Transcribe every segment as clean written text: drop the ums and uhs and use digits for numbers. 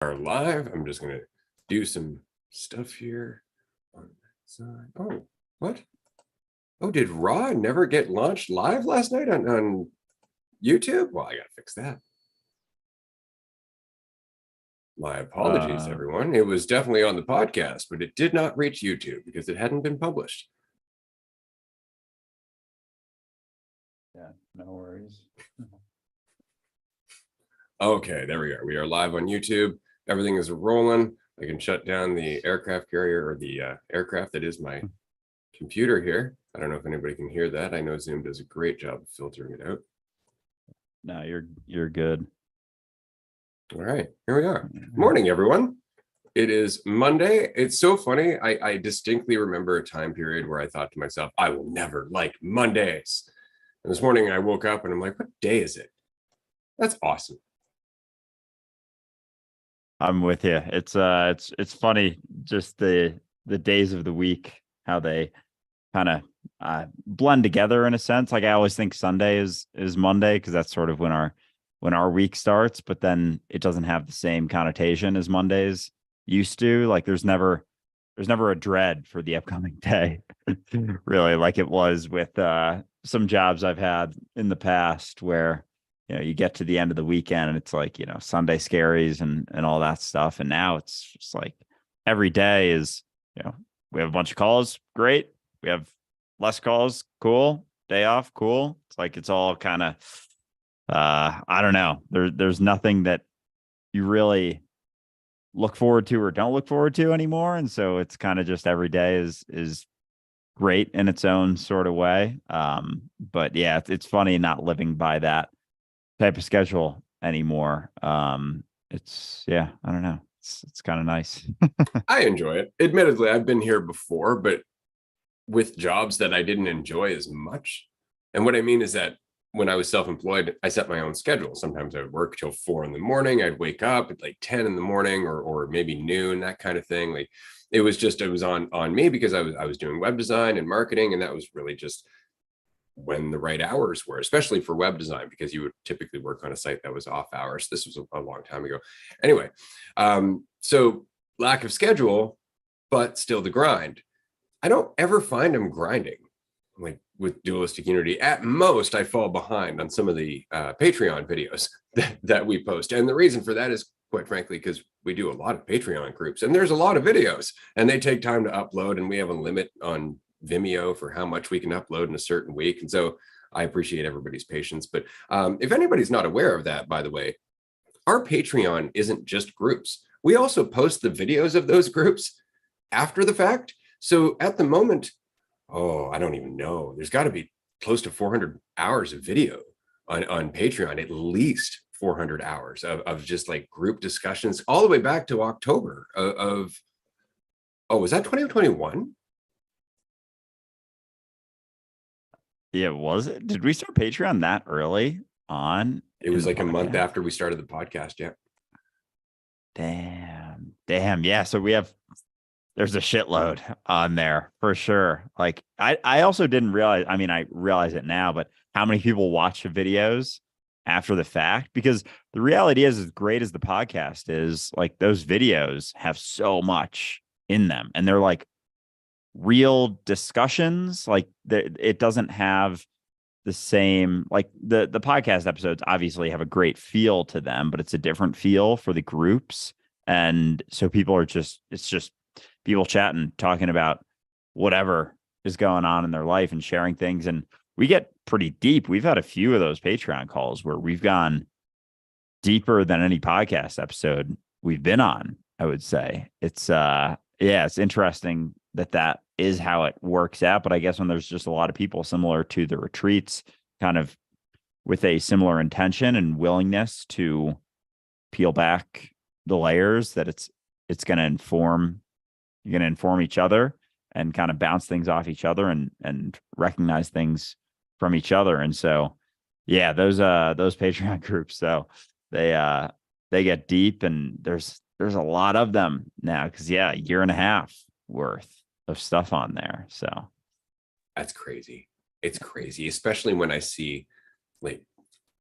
Are live. I'm just gonna do some stuff here on that side. Oh, what? Oh, did Raw never get launched live last night on YouTube? Well, I gotta fix that. My apologies, everyone. It was definitely on the podcast, but it did not reach YouTube because it hadn't been published. Yeah, no worries. Okay, there we are. We are live on YouTube. Everything is rolling. I can shut down the aircraft carrier or the aircraft that is my computer here. I don't know if anybody can hear that. I know Zoom does a great job of filtering it out. No, you're good. All right, here we are. Morning, everyone. It is Monday. It's so funny. I distinctly remember a time period where I thought to myself, I will never like Mondays. And this morning I woke up and I'm like, what day is it? That's awesome. I'm with you. It's funny just the days of the week, how they kind of blend together in a sense. Like I always think Sunday is Monday because that's sort of when our week starts, but then it doesn't have the same connotation as Mondays used to. Like there's never a dread for the upcoming day, really, like it was with some jobs I've had in the past where you get to the end of the weekend and it's like Sunday scaries and all that stuff, and now it's just like every day is we have a bunch of calls, great, we have less calls, cool, day off, cool. It's like it's all kind of I don't know, there's nothing that you really look forward to or don't look forward to anymore, and so it's kind of just every day is great in its own sort of way. But yeah, it's funny not living by that type of schedule anymore. It's I don't know, it's kind of nice. I enjoy it. Admittedly, I've been here before, but with jobs that I didn't enjoy as much. And what I mean is that when I was self-employed, I set my own schedule. Sometimes I would work till 4 a.m. I'd wake up at like 10 in the morning or maybe noon, that kind of thing. Like it was on me because I was doing web design and marketing, and that was really just when the right hours were, especially for web design, because you would typically work on a site that was off hours. This was a long time ago. Anyway, so lack of schedule, but still the grind. I don't ever find I'm grinding like with Dualistic Unity. At most, I fall behind on some of the Patreon videos that we post. And the reason for that is, quite frankly, because we do a lot of Patreon groups and there's a lot of videos and they take time to upload, and we have a limit on Vimeo for how much we can upload in a certain week. And so I appreciate everybody's patience. But if anybody's not aware of that, by the way, our Patreon isn't just groups. We also post the videos of those groups after the fact. So at the moment, I don't even know. There's got to be close to 400 hours of video on Patreon, at least 400 hours of just like group discussions all the way back to October was that 2021? Yeah, was it? Did we start Patreon that early on? It was like a month after we started the podcast. Yeah. Damn. Yeah. So there's a shitload on there for sure. Like I also didn't realize, I mean, I realize it now, but how many people watch the videos after the fact? Because the reality is, as great as the podcast is, like those videos have so much in them, and they're like real discussions. Like it doesn't have the same, like the podcast episodes obviously have a great feel to them, but it's a different feel for the groups. And so it's just people chatting, talking about whatever is going on in their life and sharing things. And we get pretty deep. We've had a few of those Patreon calls where we've gone deeper than any podcast episode we've been on, I would say. It's it's interesting that is how it works out. But I guess when there's just a lot of people similar to the retreats, kind of with a similar intention and willingness to peel back the layers, that it's going to inform, you're going to inform each other and kind of bounce things off each other and recognize things from each other. And so, yeah, those Patreon groups, so they get deep, and there's a lot of them now, because a year and a half worth of stuff on there. So that's crazy. It's crazy, especially when I see like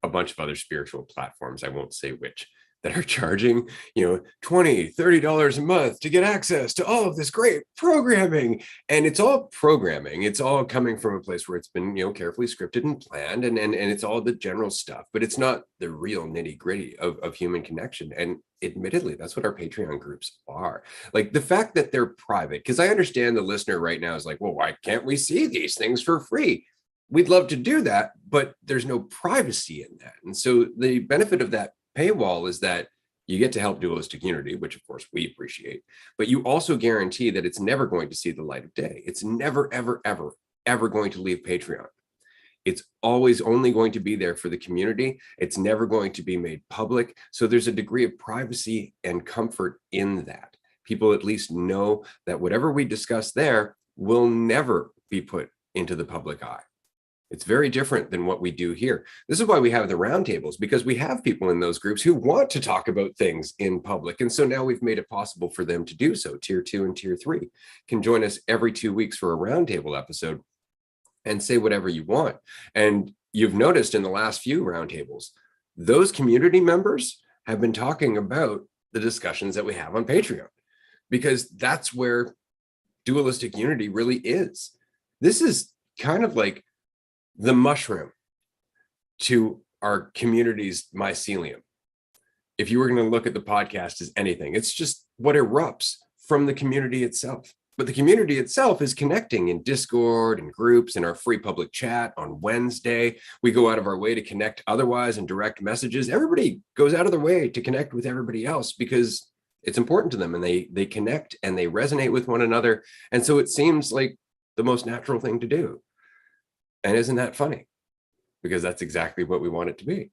a bunch of other spiritual platforms, I won't say which, that are charging, $20, $30 a month to get access to all of this great programming. And it's all programming. It's all coming from a place where it's been, carefully scripted and planned, and it's all the general stuff, but it's not the real nitty gritty of human connection. And admittedly, that's what our Patreon groups are. Like, the fact that they're private, because I understand the listener right now is like, well, why can't we see these things for free? We'd love to do that, but there's no privacy in that. And so the benefit of that paywall is that you get to help Dualistic Unity, which of course we appreciate, but you also guarantee that it's never going to see the light of day. It's never, ever, ever, ever going to leave Patreon. It's always only going to be there for the community. It's never going to be made public. So there's a degree of privacy and comfort in that. People at least know that whatever we discuss there will never be put into the public eye. It's very different than what we do here. This is why we have the roundtables, because we have people in those groups who want to talk about things in public. And so now we've made it possible for them to do so. Tier 2 and Tier 3 can join us every 2 weeks for a roundtable episode and say whatever you want. And you've noticed in the last few roundtables, those community members have been talking about the discussions that we have on Patreon, because that's where Dualistic Unity really is. This is kind of like the mushroom to our community's mycelium. If you were going to look at the podcast as anything, it's just what erupts from the community itself. But the community itself is connecting in Discord and groups and our free public chat on Wednesday. We go out of our way to connect otherwise in direct messages. Everybody goes out of their way to connect with everybody else because it's important to them, and they connect and they resonate with one another. And so it seems like the most natural thing to do. And isn't that funny? Because that's exactly what we want it to be.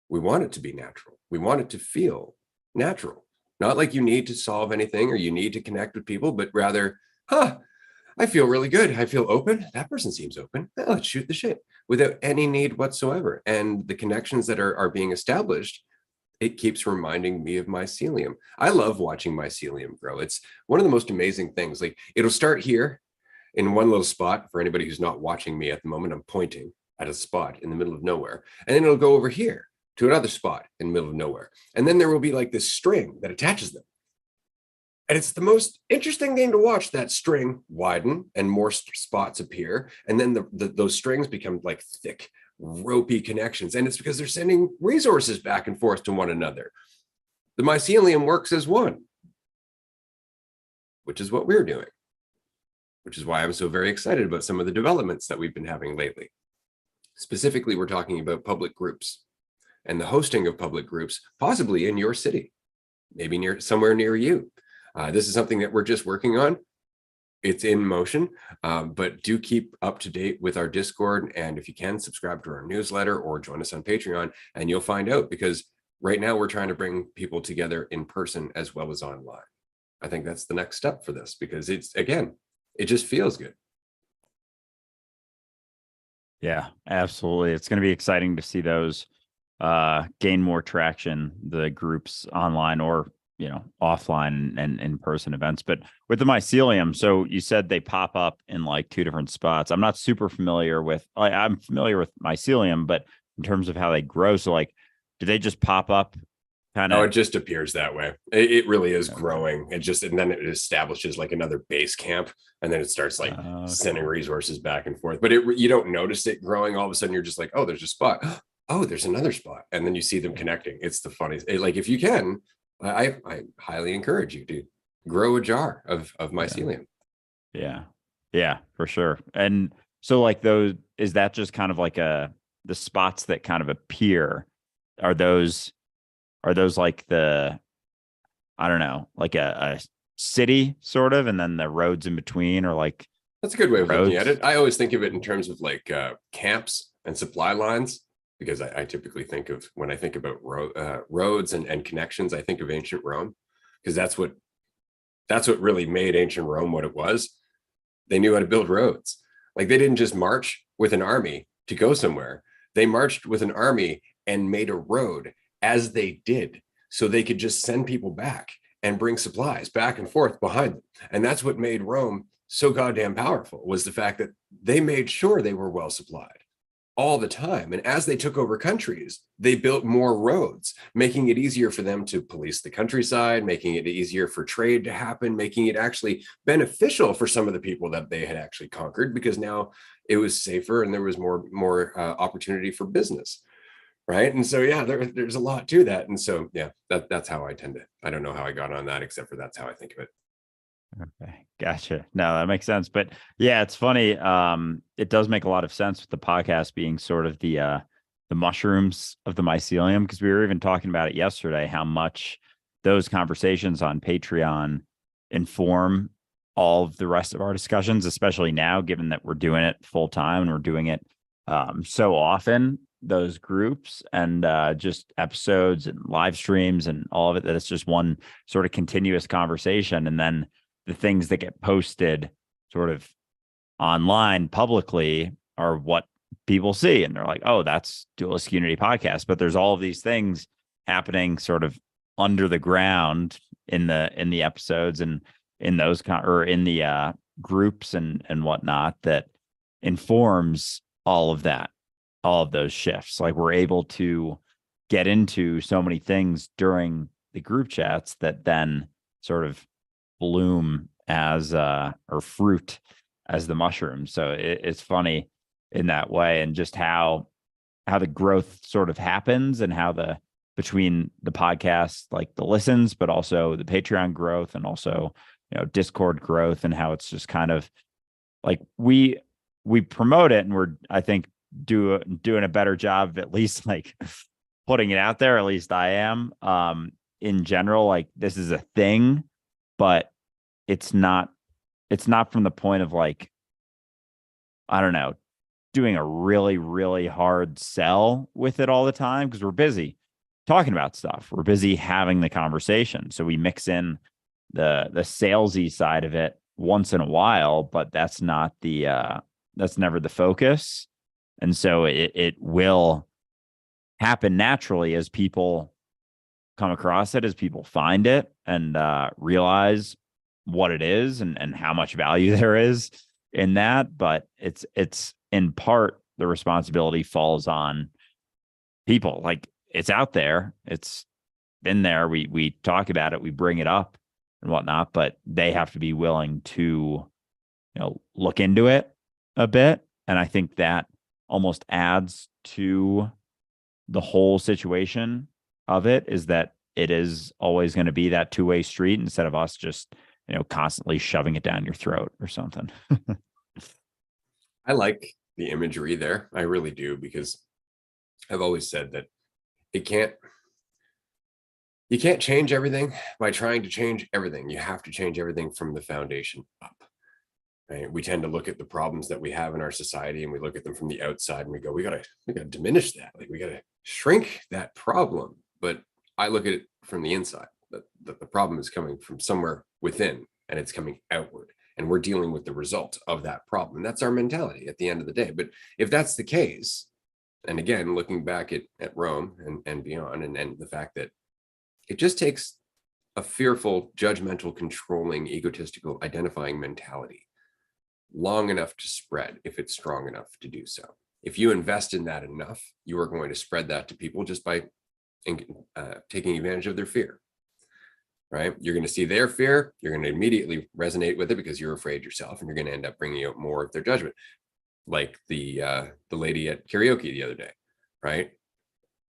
We want it to be natural. We want it to feel natural. Not like you need to solve anything or you need to connect with people, but rather, I feel really good. I feel open. That person seems open. Let's shoot the shit without any need whatsoever. And the connections that are being established, it keeps reminding me of mycelium. I love watching mycelium grow. It's one of the most amazing things. Like, it'll start here in one little spot. For anybody who's not watching me at the moment, I'm pointing at a spot in the middle of nowhere. And then it'll go over here to another spot in the middle of nowhere. And then there will be like this string that attaches them. And it's the most interesting thing to watch that string widen and more spots appear. And then those strings become like thick, ropey connections. And it's because they're sending resources back and forth to one another. The mycelium works as one, which is what we're doing, which is why I'm so very excited about some of the developments that we've been having lately. Specifically, we're talking about public groups and the hosting of public groups, possibly in your city, maybe somewhere near you. This is something that we're just working on. It's in motion, but do keep up to date with our Discord. And if you can, subscribe to our newsletter or join us on Patreon, and you'll find out, because right now we're trying to bring people together in person as well as online. I think that's the next step for this, because it just feels good. Yeah, absolutely. It's going to be exciting to see those gain more traction, the groups online or offline and in-person events. But with the mycelium, so you said they pop up in like 2 different spots. I'm not super familiar with, I'm familiar with mycelium, but in terms of how they grow, so like, do they just pop up kind of? No, it just appears that way. It really is growing. And then it establishes like another base camp, and then it starts like sending resources back and forth. But you don't notice it growing. All of a sudden you're just like, oh, there's a spot. Oh, there's another spot. And then you see them connecting. It's the funniest. Like, if you can, I highly encourage you to grow a jar of mycelium. Yeah, for sure. And so like those, is that just kind of like the spots that kind of appear? Are those like I don't know, like a city sort of, and then the roads in between, or like? That's a good way of looking at it. I always think of it in terms of like camps and supply lines, because I typically think of, when I think about roads and connections, I think of ancient Rome, because that's what really made ancient Rome what it was. They knew how to build roads. Like, they didn't just march with an army to go somewhere. They marched with an army and made a road as they did, so they could just send people back and bring supplies back and forth behind them. And that's what made Rome so goddamn powerful, was the fact that they made sure they were well supplied. all the time. And as they took over countries, they built more roads, making it easier for them to police the countryside, making it easier for trade to happen, making it actually beneficial for some of the people that they had actually conquered, because now it was safer and there was more opportunity for business. Right. And so, yeah, there's a lot to that. And so, yeah, that's how I tend to, I don't know how I got on that, except for that's how I think of it. Okay, gotcha. No, that makes sense. But yeah, it's funny. It does make a lot of sense with the podcast being sort of the mushrooms of the mycelium, because we were even talking about it yesterday, how much those conversations on Patreon inform all of the rest of our discussions, especially now, given that we're doing it full time and we're doing it so often, those groups and just episodes and live streams and all of it, that it's just one sort of continuous conversation. And then the things that get posted sort of online publicly are what people see. And they're like, oh, that's Dualistic Unity podcast. But there's all of these things happening sort of under the ground in the episodes and in those or in the groups and whatnot that informs all of that, all of those shifts. Like, we're able to get into so many things during the group chats that then sort of bloom as or fruit as the mushroom. So it's funny in that way, and just how the growth sort of happens, and how the between the podcast, like the listens, but also the Patreon growth, and also, you know, Discord growth, and how it's just kind of like we promote it, and we're, I think, doing a better job of at least like putting it out there. At least I am. In general, like, this is a thing, but it's not from the point of, like, I don't know, doing a really, really hard sell with it all the time, because we're busy talking about stuff. We're busy having the conversation. So we mix in the salesy side of it once in a while, but that's not that's never the focus. And so it will happen naturally as people come across it, as people find it and realize what it is and how much value there is in that. But it's in part, the responsibility falls on people. Like, it's out there, it's been there, we talk about it, we bring it up and whatnot, but they have to be willing to, you know, look into it a bit. And I think that almost adds to the whole situation of it, is that it is always going to be that two-way street, instead of us just, you know, constantly shoving it down your throat or something. I like the imagery there. I really do, because I've always said that you can't change everything by trying to change everything. You have to change everything from the foundation up. Right? We tend to look at the problems that we have in our society, and we look at them from the outside, and we go, we gotta diminish that. Like, we gotta shrink that problem. But I look at it from the inside, that the problem is coming from somewhere within, and it's coming outward, and we're dealing with the result of that problem. And that's our mentality at the end of the day. But if that's the case, and again, looking back at Rome and beyond, and the fact that it just takes a fearful, judgmental, controlling, egotistical, identifying mentality long enough to spread, if it's strong enough to do so. If you invest in that enough, you are going to spread that to people just by taking advantage of their fear. Right? You're going to see their fear, you're going to immediately resonate with it because you're afraid yourself, and you're going to end up bringing out more of their judgment. Like the lady at karaoke the other day, right?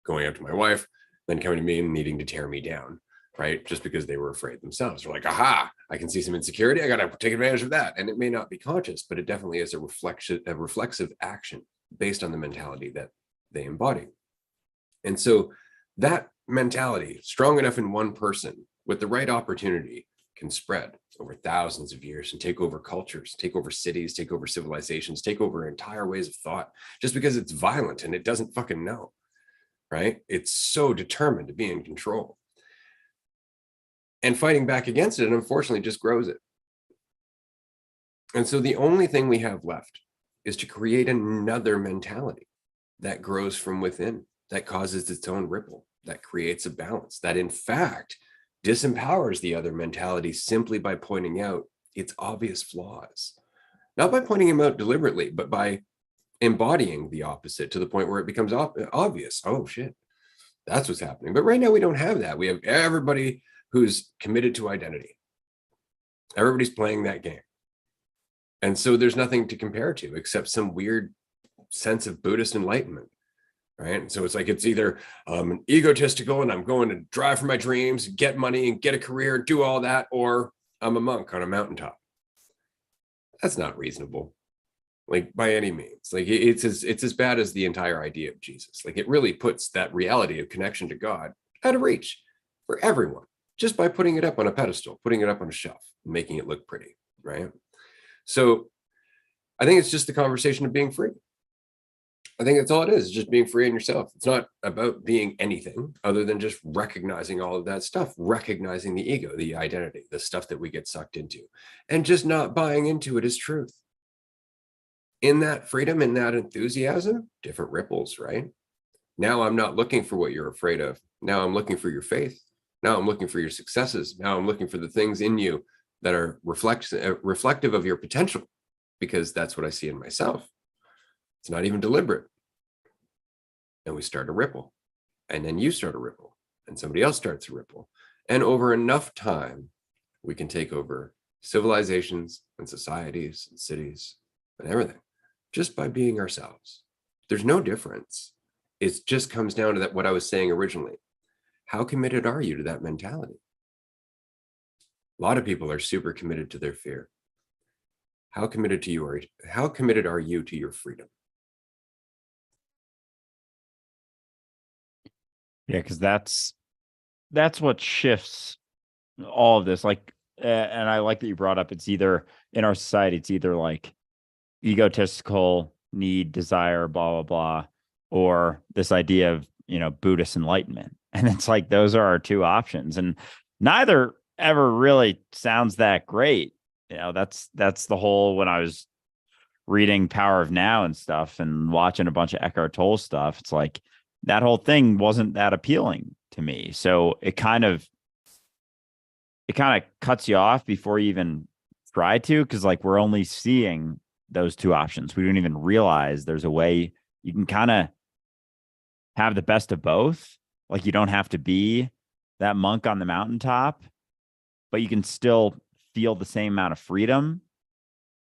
Going up to my wife, then coming to me and needing to tear me down, right? Just because they were afraid themselves. They're like, aha, I can see some insecurity, I got to take advantage of that. And it may not be conscious, but it definitely is a reflexive action based on the mentality that they embody. And so that mentality, strong enough in one person with the right opportunity, can spread over thousands of years and take over cultures, take over cities, take over civilizations, take over entire ways of thought, just because it's violent and it doesn't fucking know, right? It's so determined to be in control. And fighting back against it, unfortunately, just grows it. And so the only thing we have left is to create another mentality that grows from within, that causes its own ripple, that creates a balance, that in fact disempowers the other mentality simply by pointing out its obvious flaws. Not by pointing them out deliberately, but by embodying the opposite to the point where it becomes obvious. Oh shit, that's what's happening. But right now we don't have that. We have everybody who's committed to identity. Everybody's playing that game. And so there's nothing to compare to except some weird sense of Buddhist enlightenment, right? So it's like, it's either egotistical and I'm going to drive for my dreams, get money and get a career, do all that, or I'm a monk on a mountaintop. That's not reasonable, like by any means. Like it's as bad as the entire idea of Jesus. Like it really puts that reality of connection to God out of reach for everyone, just by putting it up on a pedestal, putting it up on a shelf, making it look pretty, right? So I think it's just the conversation of being free. I think that's all it is, just being free in yourself. It's not about being anything other than just recognizing all of that stuff, recognizing the ego, the identity, the stuff that we get sucked into, and just not buying into it as truth. In that freedom, in that enthusiasm, different ripples, right? Now I'm not looking for what you're afraid of. Now I'm looking for your faith. Now I'm looking for your successes. Now I'm looking for the things in you that are reflective of your potential, because that's what I see in myself. It's not even deliberate. And we start a ripple, and then you start a ripple, and somebody else starts a ripple. And over enough time, we can take over civilizations and societies and cities and everything just by being ourselves. There's no difference. It just comes down to that, what I was saying originally. How committed are you to that mentality? A lot of people are super committed to their fear. How committed are you to your freedom? Yeah, because that's what shifts all of this. Like, and I like that you brought up, it's either in our society, it's either like egotistical need, desire, blah, blah, blah, or this idea of, Buddhist enlightenment. And it's like, those are our two options. And neither ever really sounds that great. That's the whole, when I was reading Power of Now and stuff and watching a bunch of Eckhart Tolle stuff, it's like that whole thing wasn't that appealing to me. So it kind of cuts you off before you even try to, because like we're only seeing those two options. We don't even realize there's a way you can kind of have the best of both. Like you don't have to be that monk on the mountaintop, but you can still feel the same amount of freedom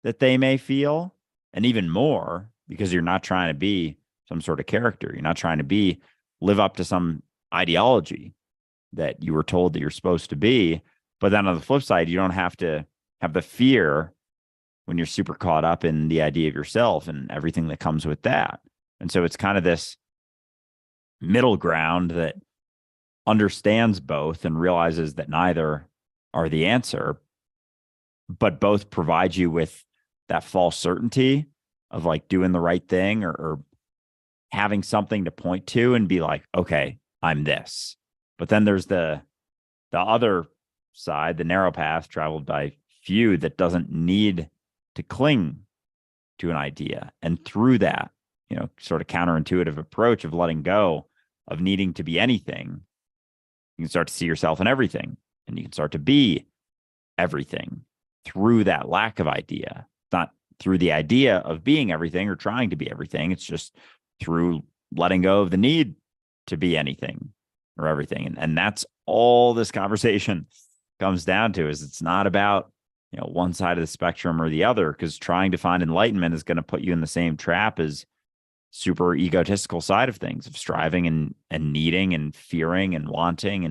that they may feel, and even more, because you're not trying to be some sort of character. You're not trying to live up to some ideology that you were told that you're supposed to be. But then on the flip side, you don't have to have the fear when you're super caught up in the idea of yourself and everything that comes with that. And so it's kind of this middle ground that understands both and realizes that neither are the answer, but both provide you with that false certainty of like doing the right thing, or having something to point to and be like, okay, I'm this. But then there's the other side, the narrow path traveled by few, that doesn't need to cling to an idea. And through that, sort of counterintuitive approach of letting go of needing to be anything, you can start to see yourself in everything, and you can start to be everything through that lack of idea. Not through the idea of being everything or trying to be everything. It's just through letting go of the need to be anything or everything. And that's all this conversation comes down to, is it's not about, one side of the spectrum or the other, because trying to find enlightenment is going to put you in the same trap as super egotistical side of things, of striving and needing and fearing and wanting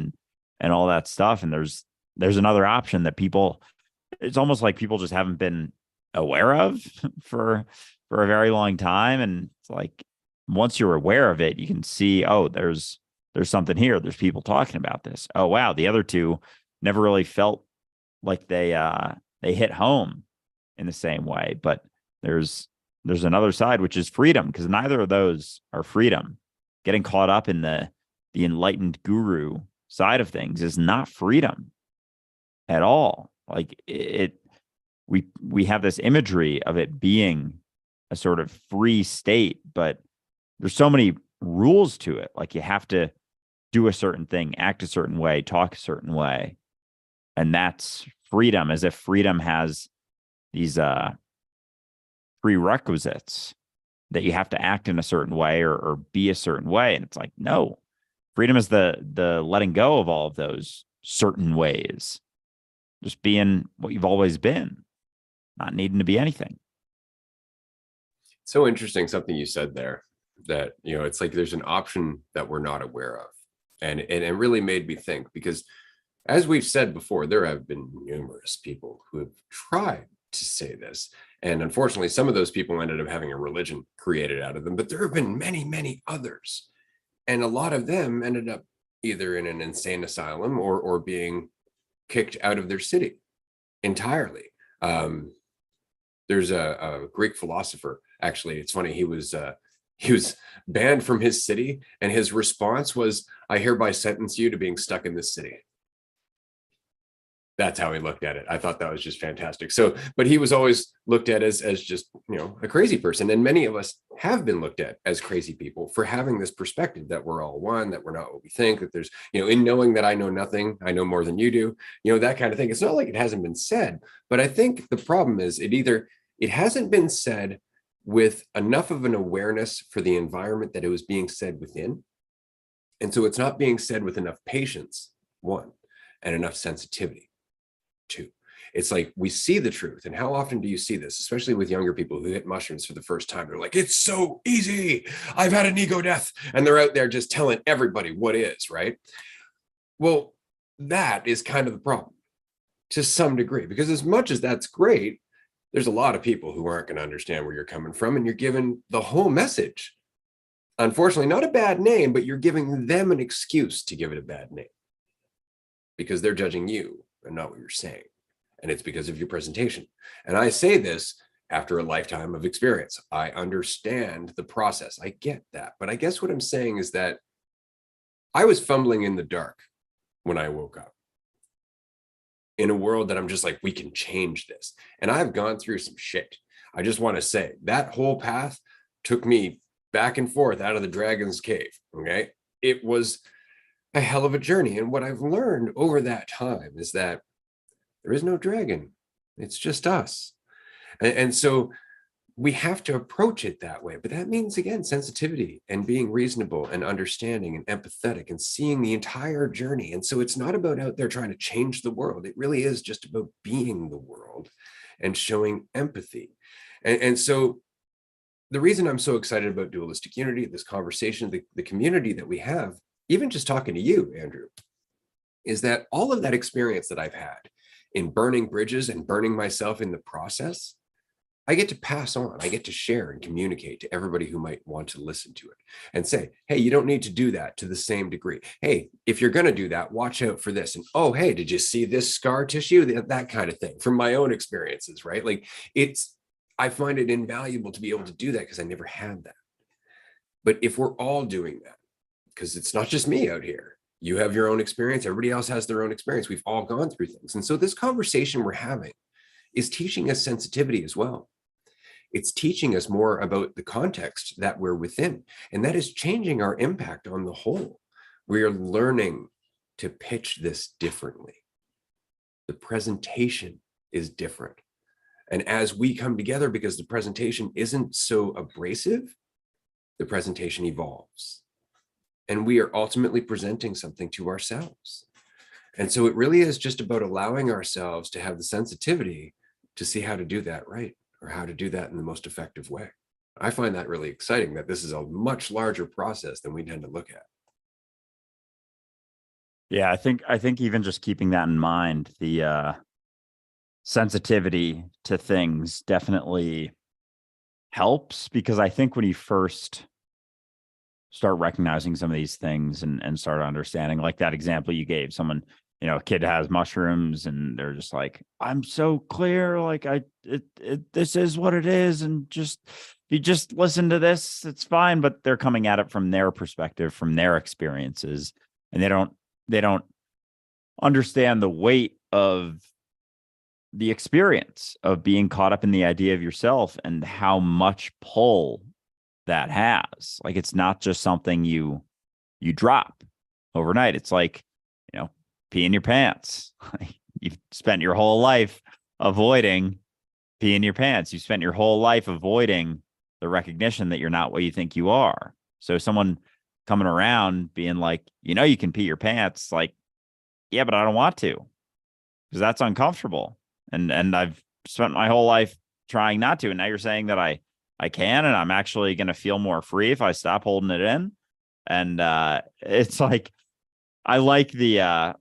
and all that stuff. And there's another option that it's almost like people just haven't been aware of for a very long time. And it's like, once you're aware of it, you can see, oh, there's something here. There's people talking about this. Oh, wow. The other two never really felt like they hit home in the same way. But there's another side, which is freedom, because neither of those are freedom. Getting caught up in the enlightened guru side of things is not freedom at all. Like we have this imagery of it being a sort of free state, but there's so many rules to it. Like you have to do a certain thing, act a certain way, talk a certain way. And that's freedom, as if freedom has these prerequisites that you have to act in a certain way or be a certain way. And it's like, no, freedom is the letting go of all of those certain ways, just being what you've always been, not needing to be anything. So interesting, something you said there, that, it's like there's an option that we're not aware of. And it really made me think, because as we've said before, there have been numerous people who have tried to say this. And unfortunately, some of those people ended up having a religion created out of them, but there have been many, many others. And a lot of them ended up either in an insane asylum or being kicked out of their city entirely. There's a Greek philosopher, actually, it's funny, he was banned from his city, and his response was, "I hereby sentence you to being stuck in this city." That's how he looked at it. I thought that was just fantastic. So, but he was always looked at as just, a crazy person. And many of us have been looked at as crazy people for having this perspective that we're all one, that we're not what we think, that there's, in knowing that I know nothing, I know more than you do, that kind of thing. It's not like it hasn't been said, but I think the problem is it hasn't been said with enough of an awareness for the environment that it was being said within. And so it's not being said with enough patience, one, and enough sensitivity. Two, it's like we see the truth. And how often do you see this, especially with younger people who hit mushrooms for the first time? They're like, "It's so easy. I've had an ego death." And they're out there just telling everybody what is, right? Well, that is kind of the problem to some degree, because as much as that's great, there's a lot of people who aren't going to understand where you're coming from, and you're giving the whole message, unfortunately, not a bad name, but you're giving them an excuse to give it a bad name because they're judging you and not what you're saying. And it's because of your presentation. And I say this after a lifetime of experience. I understand the process. I get that. But I guess what I'm saying is that I was fumbling in the dark when I woke up in a world that I'm just like, we can change this. And I've gone through some shit. I just want to say that whole path took me back and forth out of the dragon's cave. Okay. It was a hell of a journey. And what I've learned over that time is that there is no dragon. It's just us. And so we have to approach it that way. But that means, again, sensitivity and being reasonable and understanding and empathetic and seeing the entire journey. And so it's not about out there trying to change the world. It really is just about being the world and showing empathy. And so the reason I'm so excited about Dualistic Unity, this conversation, the community that we have, even just talking to you, Andrew, is that all of that experience that I've had in burning bridges and burning myself in the process, I get to pass on. I get to share and communicate to everybody who might want to listen to it and say, "Hey, you don't need to do that to the same degree. Hey, if you're going to do that, watch out for this." And, "Oh, hey, did you see this scar tissue?" That kind of thing from my own experiences, right? Like I find it invaluable to be able to do that because I never had that. But if we're all doing that, because it's not just me out here, you have your own experience, everybody else has their own experience. We've all gone through things. And so this conversation we're having is teaching us sensitivity as well. It's teaching us more about the context that we're within, and that is changing our impact on the whole. We are learning to pitch this differently. The presentation is different. And as we come together, because the presentation isn't so abrasive, the presentation evolves. And we are ultimately presenting something to ourselves. And so it really is just about allowing ourselves to have the sensitivity to see how to do that right, or how to do that in the most effective way. I find that really exciting, that this is a much larger process than we tend to look at. Yeah, I think even just keeping that in mind, the sensitivity to things definitely helps, because I think when you first start recognizing some of these things and start understanding, like that example you gave, someone, a kid has mushrooms and they're just like, "I'm so clear, like this is what it is, and you just listen to this, it's fine." But they're coming at it from their perspective, from their experiences, and they don't understand the weight of the experience of being caught up in the idea of yourself and how much pull that has. Like, it's not just something you drop overnight. It's like, pee in your pants. You've spent your whole life avoiding pee in your pants. You've spent your whole life avoiding the recognition that you're not what you think you are. So someone coming around being like, you can pee your pants, like, yeah, but I don't want to because that's uncomfortable. And I've spent my whole life trying not to. And now you're saying that I can, and I'm actually going to feel more free if I stop holding it in. And it's like, I like the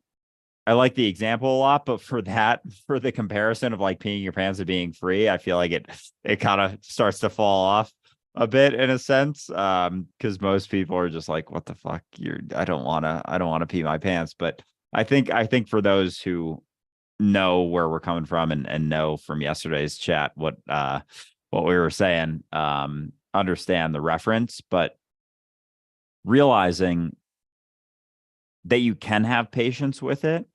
example a lot, but for the comparison of like peeing your pants and being free, I feel like it kind of starts to fall off a bit in a sense. Because most people are just like, what the fuck? I don't wanna pee my pants. But I think for those who know where we're coming from and know from yesterday's chat what we were saying, understand the reference, but realizing that you can have patience with it,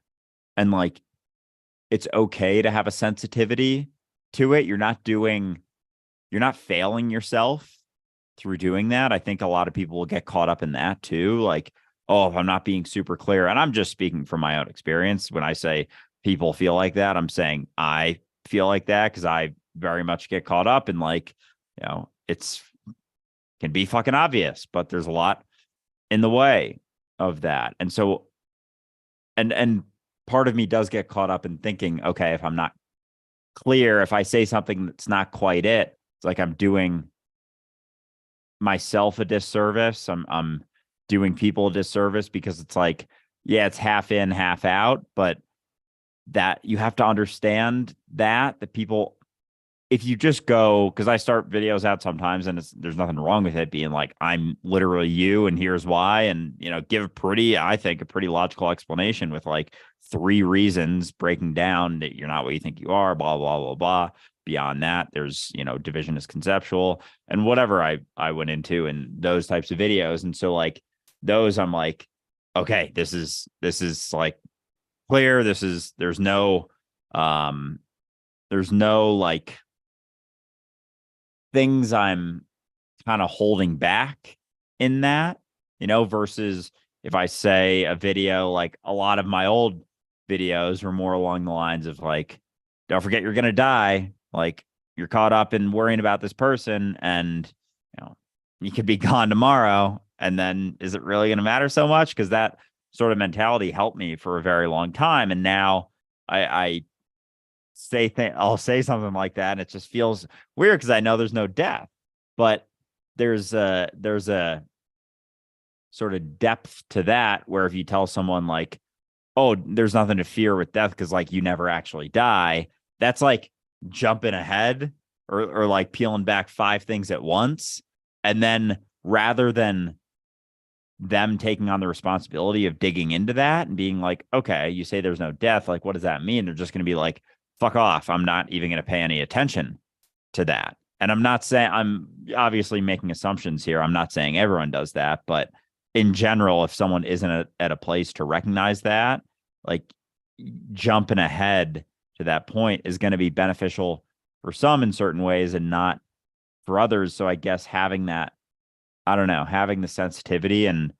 and like it's okay to have a sensitivity to it. You're not failing yourself through doing that. I think a lot of people will get caught up in that too. Like, oh, if I'm not being super clear, and I'm just speaking from my own experience. When I say people feel like that, I'm saying I feel like that because I very much get caught up in like, it's can be fucking obvious, but there's a lot in the way of that. And so, and part of me does get caught up in thinking, okay, if I'm not clear, if I say something that's not quite it's like I'm doing myself a disservice. I'm doing people a disservice because it's like, yeah, it's half in, half out, but that you have to understand that people, if you just go, because I start videos out sometimes and there's nothing wrong with it being like, I'm literally you and here's why, and give I think a pretty logical explanation with like 3 reasons breaking down that you're not what you think you are, blah, blah, blah, blah. Beyond that, there's, division is conceptual and whatever I went into in those types of videos. And so like those, I'm like, okay, this is like clear. There's no like things I'm kind of holding back in that, versus if I say a video, like a lot of my old videos were more along the lines of like, don't forget you're going to die. Like you're caught up in worrying about this person and, you could be gone tomorrow. And then is it really going to matter so much? Because that sort of mentality helped me for a very long time. And now I I'll say something like that, and it just feels weird because I know there's no death, but there's a sort of depth to that where if you tell someone like, oh, there's nothing to fear with death because like you never actually die, that's like jumping ahead or like peeling back 5 things at once. And then rather than them taking on the responsibility of digging into that and being like, okay, you say there's no death, like what does that mean? They're just going to be like, fuck off. I'm not even going to pay any attention to that. And I'm not saying, I'm obviously making assumptions here. I'm not saying everyone does that, but in general, if someone isn't at a place to recognize that, like jumping ahead to that point is going to be beneficial for some in certain ways and not for others. So I guess having that, I don't know, having the sensitivity and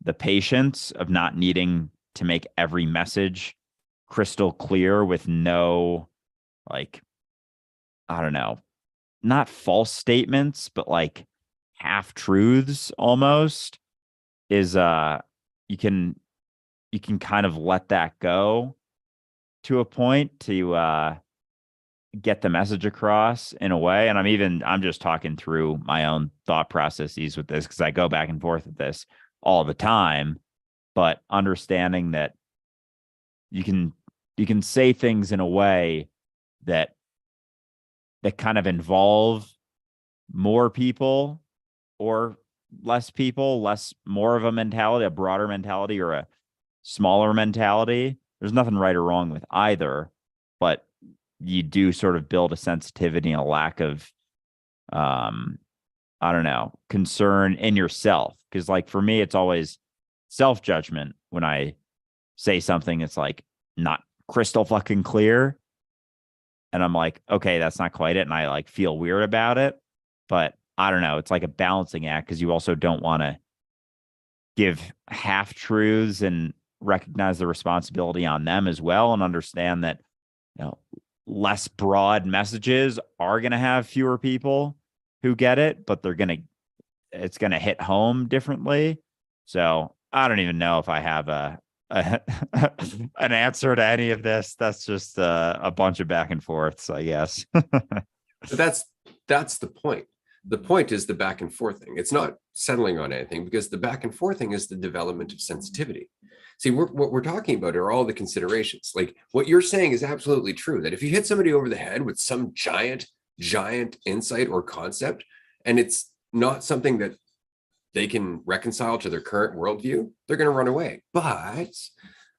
the patience of not needing to make every message crystal clear with no, like, I don't know, not false statements, but like half truths almost is you can kind of let that go to a point to get the message across in a way. And I'm just talking through my own thought processes with this because I go back and forth with this all the time, but understanding that you can say things in a way that kind of involve more people or less people, more of a mentality, a broader mentality or a smaller mentality. There's nothing right or wrong with either, but you do sort of build a sensitivity and a lack of, I don't know, concern in yourself. Because like for me, it's always self-judgment when I say something that's like not crystal fucking clear. And I'm like, okay, that's not quite it. And I like feel weird about it. But I don't know. It's like a balancing act because you also don't want to give half truths and recognize the responsibility on them as well and understand that, less broad messages are going to have fewer people who get it, but it's gonna hit home differently. So I don't even know if I have a an answer to any of this. That's just a bunch of back and forths, I guess. But that's the point. The point is the back and forth thing. It's not settling on anything, because the back and forth thing is the development of sensitivity. See, what we're talking about are all the considerations. Like what you're saying is absolutely true, that if you hit somebody over the head with some giant insight or concept, and it's not something that they can reconcile to their current worldview, they're going to run away. But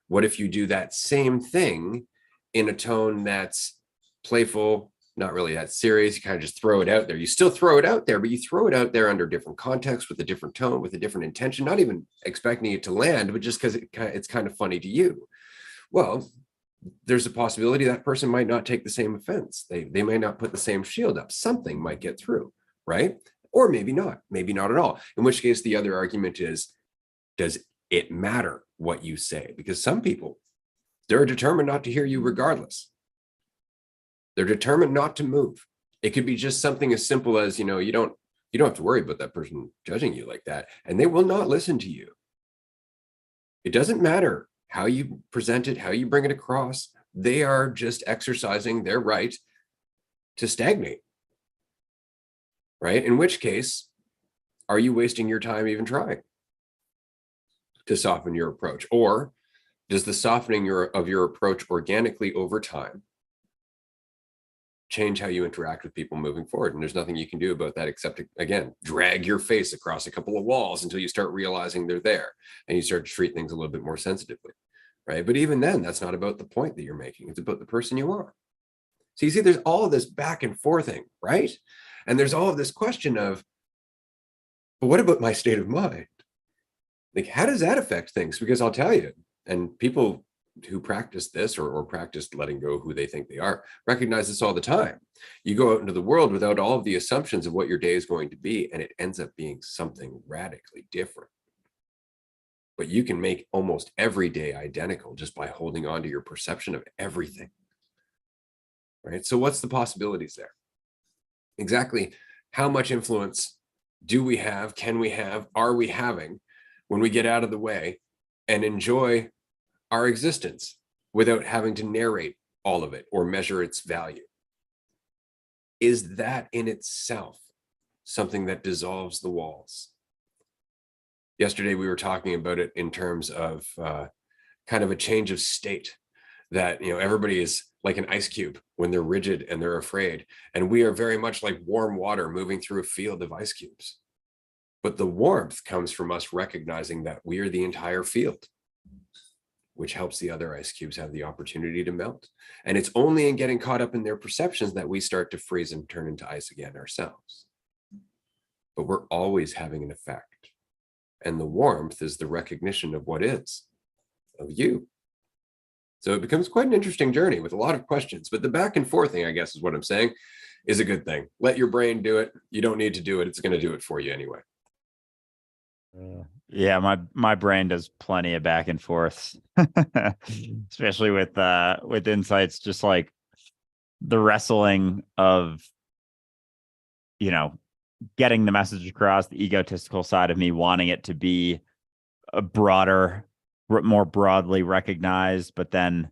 what if you do that same thing in a tone that's playful, not really that serious? You kind of just throw it out there. You still throw it out there, but you throw it out there under different context, with a different tone, with a different intention, not even expecting it to land, but just because it's kind of funny to you. Well, there's a possibility that person might not take the same offense. They may not put the same shield up. Something might get through, right? Or maybe not at all. In which case, the other argument is, does it matter what you say? Because some people, they're determined not to hear you regardless. They're determined not to move. It could be just something as simple as, you don't have to worry about that person judging you like that, and they will not listen to you. It doesn't matter how you present it, how you bring it across. They are just exercising their right to stagnate. Right? In which case, are you wasting your time even trying to soften your approach? Or does the softening of your approach organically over time change how you interact with people moving forward? And there's nothing you can do about that except to, again, drag your face across a couple of walls until you start realizing they're there and you start to treat things a little bit more sensitively. Right? But even then, that's not about the point that you're making. It's about the person you are. So you see, there's all of this back and forthing, right? And there's all of this question of, but what about my state of mind? Like, how does that affect things? Because I'll tell you, and people who practice this or practice letting go who they think they are recognize this all the time. You go out into the world without all of the assumptions of what your day is going to be, and it ends up being something radically different. But you can make almost every day identical just by holding on to your perception of everything. Right? So what's the possibilities there? Exactly how much influence do we have, can we have, are we having when we get out of the way and enjoy our existence without having to narrate all of it or measure its value? Is that in itself something that dissolves the walls? Yesterday, we were talking about it in terms of kind of a change of state, that everybody is like an ice cube when they're rigid and they're afraid. And we are very much like warm water moving through a field of ice cubes. But the warmth comes from us recognizing that we are the entire field, which helps the other ice cubes have the opportunity to melt. And it's only in getting caught up in their perceptions that we start to freeze and turn into ice again ourselves. But we're always having an effect. And the warmth is the recognition of what is, of you. So it becomes quite an interesting journey with a lot of questions. But the back and forth thing, I guess, is what I'm saying, is a good thing. Let your brain do it. You don't need to do it. It's going to do it for you anyway. Yeah, my brain does plenty of back and forths, especially with insights, just like the wrestling of, getting the message across, the egotistical side of me wanting it to be a broader, more broadly recognized, but then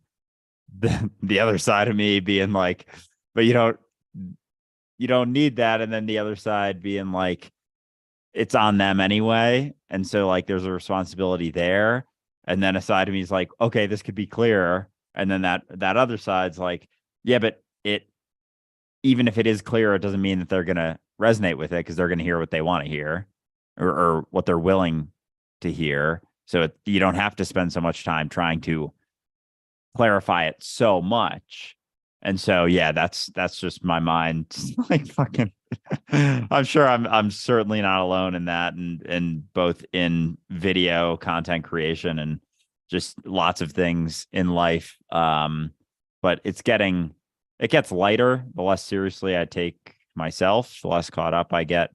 the other side of me being like, but you don't need that. And then the other side being like, it's on them anyway. And so like, there's a responsibility there. And then a side of me is like, okay, this could be clearer. And then that other side's like, yeah, but even if it is clear, it doesn't mean that they're going to resonate with it, because they're going to hear what they want to hear or what they're willing to hear. So you don't have to spend so much time trying to clarify it so much. And so, yeah, that's just my mind. Like fucking, I'm sure I'm certainly not alone in that, and both in video content creation and just lots of things in life. But it gets lighter the less seriously I take myself, the less caught up I get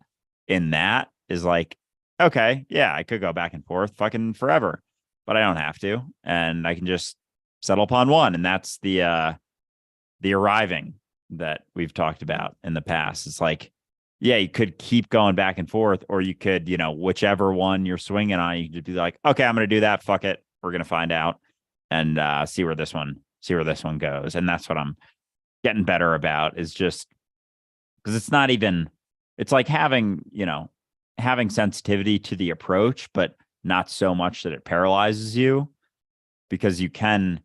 in that. Is like, okay, yeah, I could go back and forth fucking forever, but I don't have to, and I can just settle upon one, and that's the arriving that we've talked about in the past. It's like, yeah, you could keep going back and forth, or you could, whichever one you're swinging on, you could just be like, okay, I'm going to do that. Fuck it. We're going to find out and see where this one goes. And that's what I'm getting better about, is just because it's not even, it's like having sensitivity to the approach, but not so much that it paralyzes you, because you can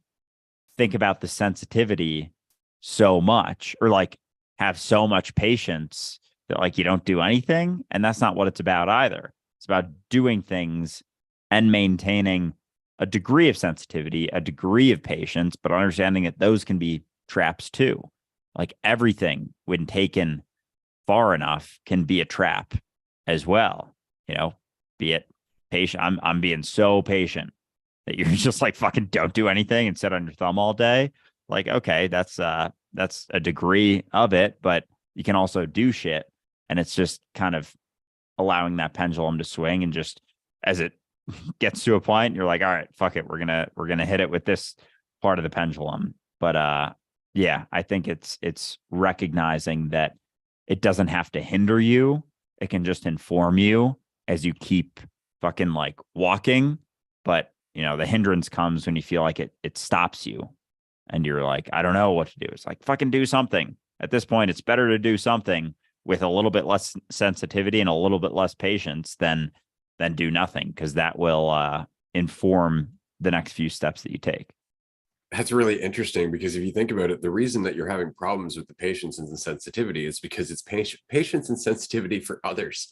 think about the sensitivity so much, or like have so much patience that like you don't do anything. And that's not what it's about either. It's about doing things and maintaining a degree of sensitivity, a degree of patience, but understanding that those can be traps too. Like everything, when taken far enough, can be a trap as well. Be it patient. I'm being so patient that you're just like fucking don't do anything and sit on your thumb all day. Like, okay, that's a degree of it, but you can also do shit. And it's just kind of allowing that pendulum to swing, and just as it gets to a point, you're like, all right, fuck it. We're gonna hit it with this part of the pendulum. But yeah, I think it's recognizing that it doesn't have to hinder you. It can just inform you as you keep fucking like walking. But the hindrance comes when you feel like it stops you and you're like, I don't know what to do. It's like, fucking do something. At this point, it's better to do something with a little bit less sensitivity and a little bit less patience than do nothing, because that will inform the next few steps that you take. That's really interesting, because if you think about it, the reason that you're having problems with the patience and the sensitivity is because it's patience and sensitivity for others.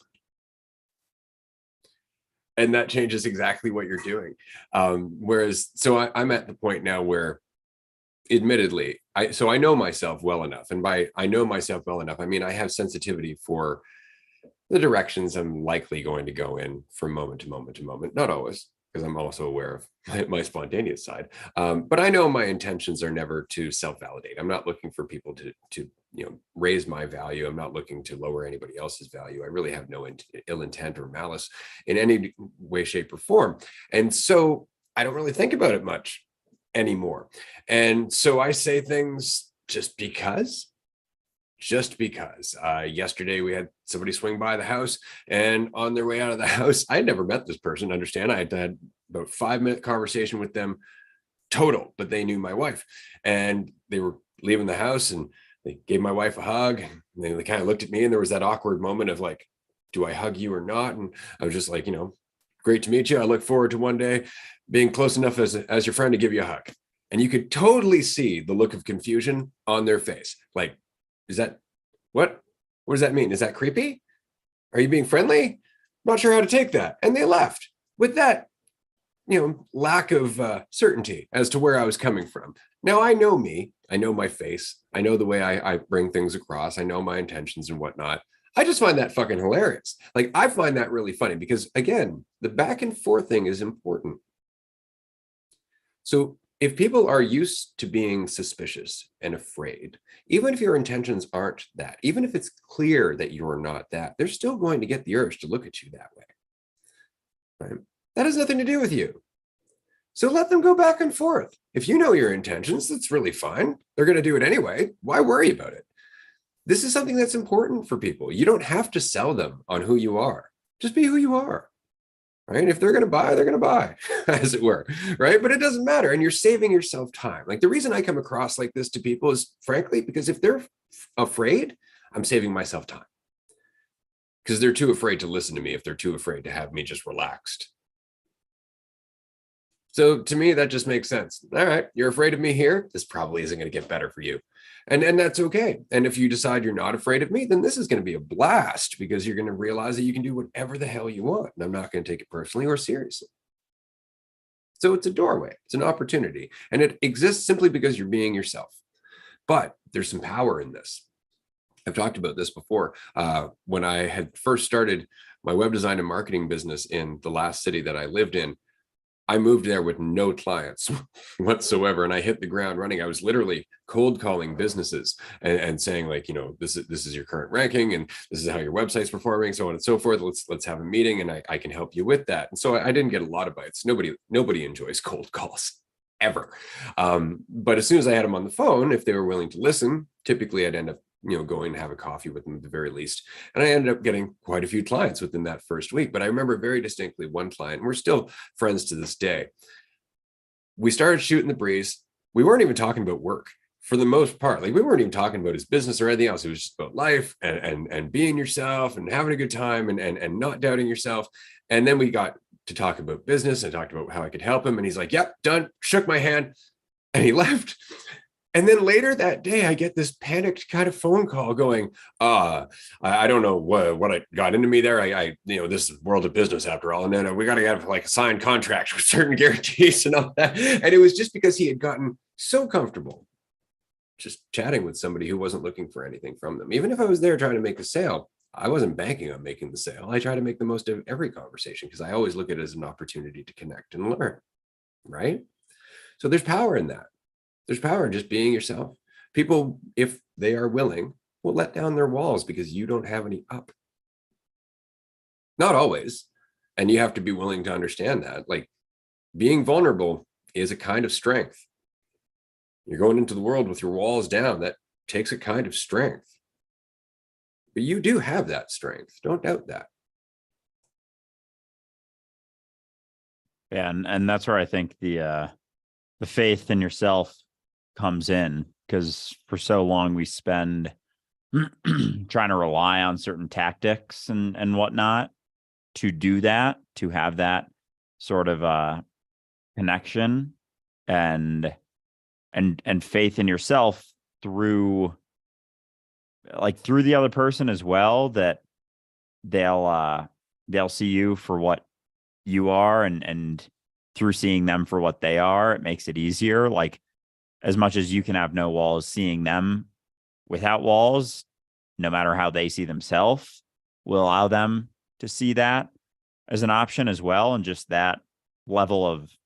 And that changes exactly what you're doing. Whereas, so I'm at the point now where, admittedly, I know myself well enough. And by I know myself well enough, I mean, I have sensitivity for the directions I'm likely going to go in from moment to moment to moment. Not always, because I'm also aware of my spontaneous side. But I know my intentions are never to self-validate. I'm not looking for people to raise my value. I'm not looking to lower anybody else's value. I really have no ill intent or malice in any way, shape, or form. And so I don't really think about it much anymore. And so I say things just because. Yesterday we had somebody swing by the house, and on their way out of the house, I had never met this person, understand. I had about 5-minute conversation with them total, but they knew my wife, and they were leaving the house, and they gave my wife a hug, and they kind of looked at me, and there was that awkward moment of like, do I hug you or not? And I was just like, great to meet you. I look forward to one day being close enough as your friend to give you a hug. And you could totally see the look of confusion on their face. Like, is that what does that mean? Is that creepy? Are you being friendly? I'm not sure how to take that. And they left with that, lack of certainty as to where I was coming from. Now I know me, I know my face, I know the way I bring things across, I know my intentions and whatnot. I just find that fucking hilarious. Like, I find that really funny because, again, the back and forth thing is important. So if people are used to being suspicious and afraid, even if your intentions aren't that, even if it's clear that you're not that, they're still going to get the urge to look at you that way. Right? That has nothing to do with you. So let them go back and forth. If you know your intentions, that's really fine. They're going to do it anyway. Why worry about it? This is something that's important for people. You don't have to sell them on who you are. Just be who you are. Right? If they're going to buy, they're going to buy, as it were. Right? But it doesn't matter. And you're saving yourself time. Like, the reason I come across like this to people is, frankly, because if they're afraid, I'm saving myself time. Because they're too afraid to listen to me, if they're too afraid to have me just relaxed. So to me, that just makes sense. All right, you're afraid of me here. This probably isn't going to get better for you. And that's okay. And if you decide you're not afraid of me, then this is going to be a blast, because you're going to realize that you can do whatever the hell you want. And I'm not going to take it personally or seriously. So it's a doorway. It's an opportunity. And it exists simply because you're being yourself. But there's some power in this. I've talked about this before. When I had first started my web design and marketing business in the last city that I lived in, I moved there with no clients whatsoever, and I hit the ground running. I was literally cold calling businesses and saying, like, this is your current ranking, and this is how your website's performing, so on and so forth. Let's have a meeting, and I can help you with that. And so I didn't get a lot of bites. Nobody enjoys cold calls ever. But as soon as I had them on the phone, if they were willing to listen, typically I'd end up going to have a coffee with them at the very least. And I ended up getting quite a few clients within that first week. But I remember very distinctly one client, and we're still friends to this day. We started shooting the breeze. We weren't even talking about work for the most part. Like, we weren't even talking about his business or anything else. It was just about life and being yourself and having a good time and not doubting yourself. And then we got to talk about business and talked about how I could help him. And he's like, yep, done, shook my hand, and he left. And then later that day, I get this panicked kind of phone call going, I don't know what I got into me there. This is world of business after all. And then we got to have like a signed contract with certain guarantees and all that. And it was just because he had gotten so comfortable just chatting with somebody who wasn't looking for anything from them. Even if I was there trying to make a sale, I wasn't banking on making the sale. I try to make the most of every conversation because I always look at it as an opportunity to connect and learn, right? So there's power in that. There's power in just being yourself. People, if they are willing, will let down their walls because you don't have any up. Not always. And you have to be willing to understand that. Like, being vulnerable is a kind of strength. You're going into the world with your walls down. That takes a kind of strength. But you do have that strength. Don't doubt that. Yeah, and that's where I think the faith in yourself comes in, because for so long we spend trying to rely on certain tactics and whatnot to do that, to have that sort of connection and faith in yourself through the other person as well, that they'll see you for what you are, and through seeing them for what they are, it makes it easier. Like, as much as you can have no walls, seeing them without walls, no matter how they see themselves, will allow them to see that as an option as well. And just that level of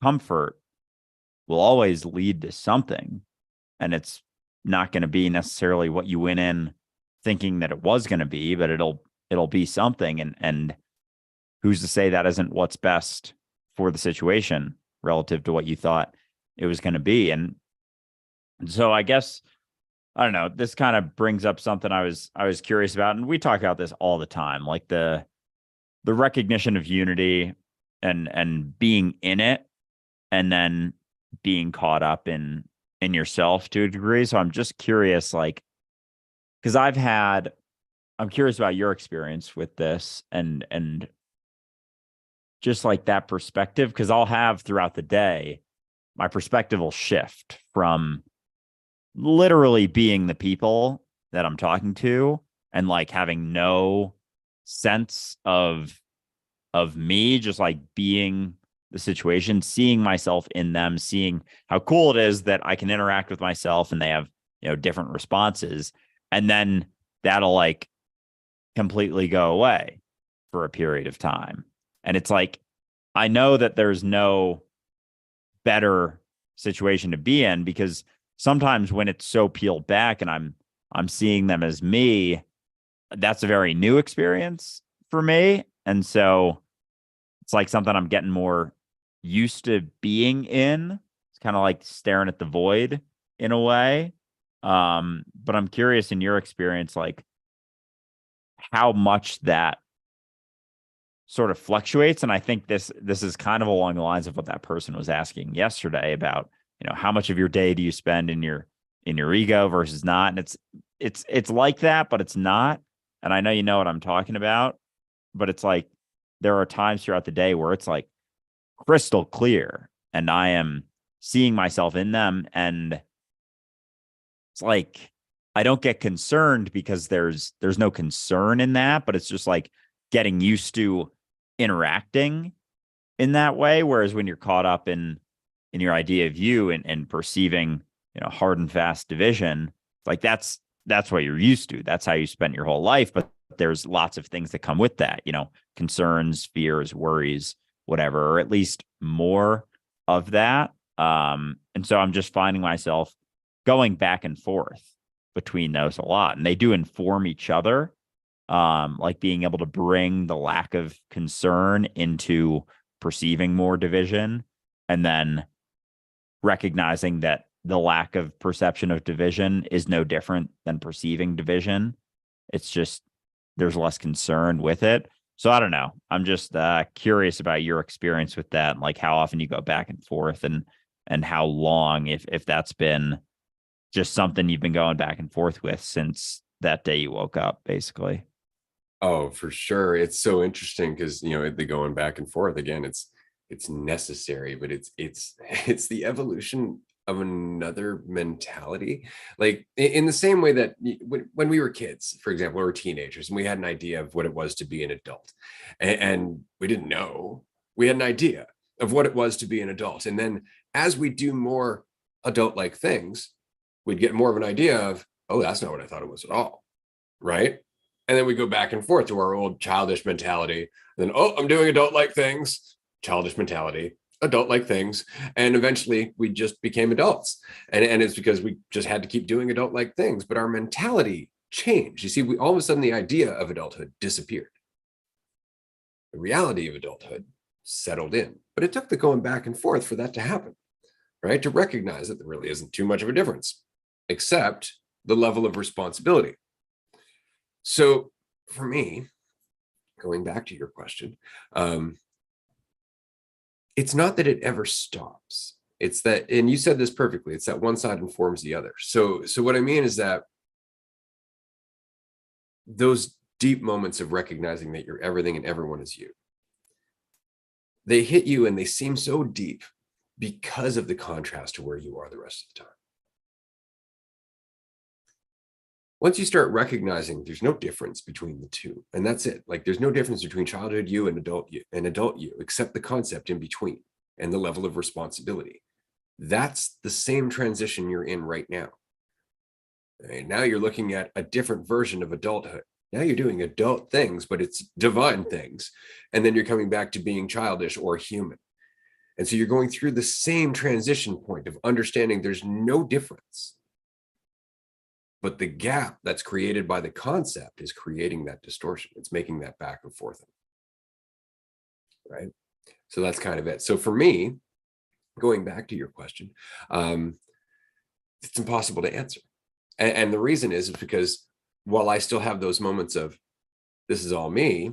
comfort will always lead to something. And it's not going to be necessarily what you went in thinking that it was going to be, but it'll be something. And who's to say that isn't what's best for the situation relative to what you thought it was going to be. And so I guess, I don't know, this kind of brings up something I was curious about. And we talk about this all the time, like the recognition of unity and being in it, and then being caught up in yourself to a degree. So I'm just curious, like, because I'm curious about your experience with this and just like that perspective, because I'll have throughout the day, my perspective will shift from literally being the people that I'm talking to and like having no sense of me, just like being the situation, seeing myself in them, seeing how cool it is that I can interact with myself and they have, different responses. And then that'll like completely go away for a period of time. And it's like, I know that there's no better situation to be in, because sometimes when it's so peeled back and I'm seeing them as me, that's a very new experience for me. And so it's like something I'm getting more used to being in. It's kind of like staring at the void in a way. But I'm curious, in your experience, like how much that sort of fluctuates. And I think this is kind of along the lines of what that person was asking yesterday about, how much of your day do you spend in your ego versus not? And it's like that, but it's not. And I know you know what I'm talking about, but it's like there are times throughout the day where it's like crystal clear and I am seeing myself in them. And it's like, I don't get concerned because there's no concern in that, but it's just like getting used to interacting in that way. Whereas when you're caught up in your idea of you and perceiving, hard and fast division, like that's what you're used to. That's how you spent your whole life. But there's lots of things that come with that, concerns, fears, worries, whatever, or at least more of that. And so I'm just finding myself going back and forth between those a lot, and they do inform each other. Like being able to bring the lack of concern into perceiving more division, and then recognizing that the lack of perception of division is no different than perceiving division. It's just there's less concern with it. So I don't know. I'm just curious about your experience with that, and like how often you go back and forth, and how long, if that's been just something you've been going back and forth with since that day you woke up, basically. Oh, for sure. It's so interesting because, the going back and forth again, it's necessary, but it's it's the evolution of another mentality. Like in the same way that when we were kids, for example, or teenagers, and we had an idea of what it was to be an adult, and we didn't know, we had an idea of what it was to be an adult. And then as we do more adult-like things, we'd get more of an idea of, oh, that's not what I thought it was at all. Right. And then we go back and forth to our old childish mentality. Then, oh, I'm doing adult-like things, childish mentality, adult-like things. And eventually we just became adults. And it's because we just had to keep doing adult-like things, but our mentality changed. You see, we all of a sudden the idea of adulthood disappeared. The reality of adulthood settled in, but it took the going back and forth for that to happen, right? To recognize that there really isn't too much of a difference, except the level of responsibility. So for me, going back to your question, it's not that it ever stops. It's that, and you said this perfectly, it's that one side informs the other. So what I mean is that those deep moments of recognizing that you're everything and everyone is you, they hit you and they seem so deep because of the contrast to where you are the rest of the time. Once you start recognizing there's no difference between the two, and that's it. Like there's no difference between childhood you and adult you, except the concept in between and the level of responsibility. That's the same transition you're in right now. Right? Now you're looking at a different version of adulthood. Now you're doing adult things, but it's divine things. And then you're coming back to being childish or human. And so you're going through the same transition point of understanding there's no difference. But the gap that's created by the concept is creating that distortion. It's making that back and forth. Right. So that's kind of it. So for me, going back to your question, it's impossible to answer. And the reason is because while I still have those moments of this is all me,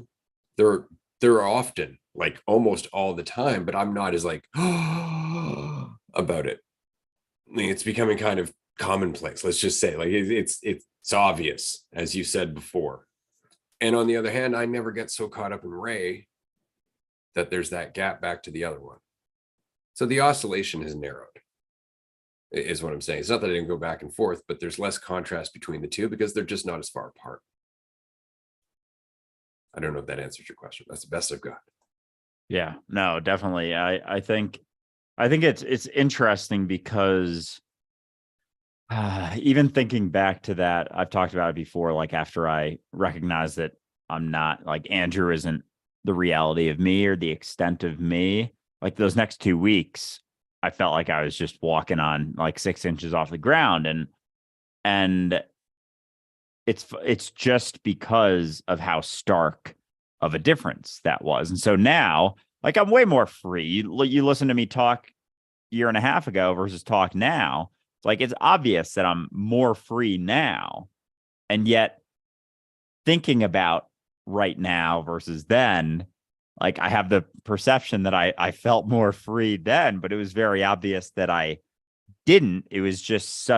there are often, like almost all the time, but I'm not as like about it. I mean, it's becoming kind of commonplace. Let's just say, like it's obvious, as you said before. And on the other hand, I never get so caught up in Ray that there's that gap back to the other one. So the oscillation has narrowed, is what I'm saying. It's not that I didn't go back and forth, but there's less contrast between the two because they're just not as far apart. I don't know if that answers your question. That's the best I've got. Yeah, no, definitely. I think it's interesting because even thinking back to that, I've talked about it before, like after I recognized that I'm not, like Andrew isn't the reality of me or the extent of me, like those next 2 weeks, I felt like I was just walking on like 6 inches off the ground. And it's just because of how stark of a difference that was. And so now, like I'm way more free. You listen to me talk a year and a half ago versus talk now. Like it's obvious that I'm more free now. And yet thinking about right now versus then, like I have the perception that I felt more free then, but it was very obvious that I didn't. It was just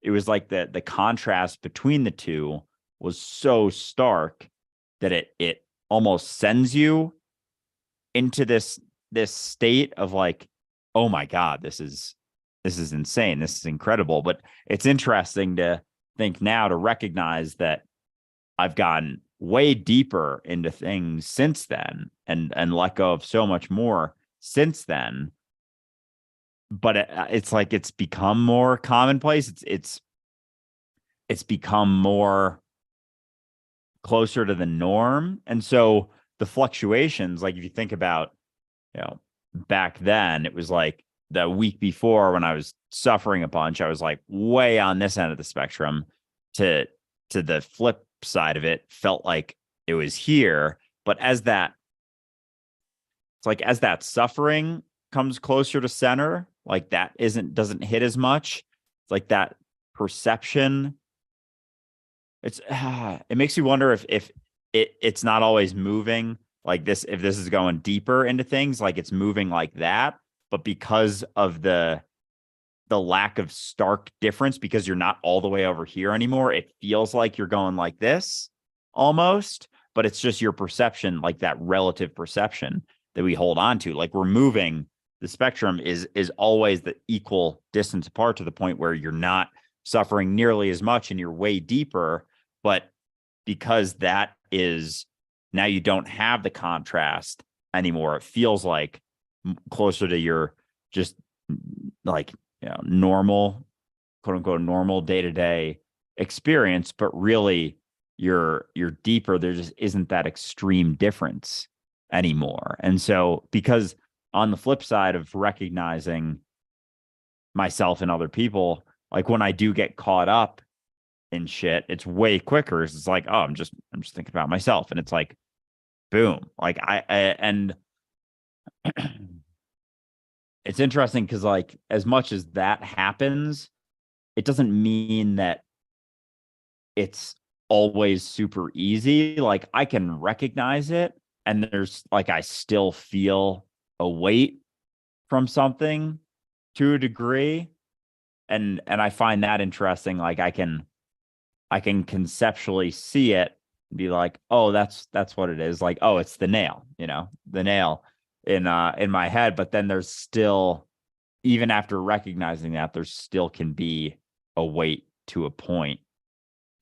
it was like the contrast between the two was so stark that it almost sends you into this state of like, oh my God, this is insane. This is incredible. But it's interesting to think now, to recognize that I've gotten way deeper into things since then and let go of so much more since then. But it's like it's become more commonplace. It's become more closer to the norm. And so the fluctuations, like if you think about, back then, it was like the week before when I was suffering a bunch, I was like way on this end of the spectrum to the flip side of it, felt like it was here. But as that suffering comes closer to center, like that doesn't hit as much. It's like that perception. It's it makes you wonder if it's not always moving like this, if this is going deeper into things, like it's moving like that, but because of the lack of stark difference, because you're not all the way over here anymore, it feels like you're going like this almost, but it's just your perception, like that relative perception that we hold on to. Like we're moving, the spectrum is always the equal distance apart to the point where you're not suffering nearly as much and you're way deeper. But because that is now, you don't have the contrast anymore. It feels like closer to your just like, normal, quote unquote, normal day-to-day experience, but really you're deeper. There just isn't that extreme difference anymore. And so, because on the flip side of recognizing myself and other people, like when I do get caught up in shit, it's way quicker. It's like, oh, I'm just thinking about myself. And it's like, boom. Like and it's interesting because like as much as that happens, it doesn't mean that it's always super easy. Like I can recognize it and there's like I still feel a weight from something to a degree. And I find that interesting. Like I can conceptually see it and be like, oh, that's what it is. Like, oh, it's the nail, the nail in my head. But then there's still, even after recognizing that, there still can be a weight to a point.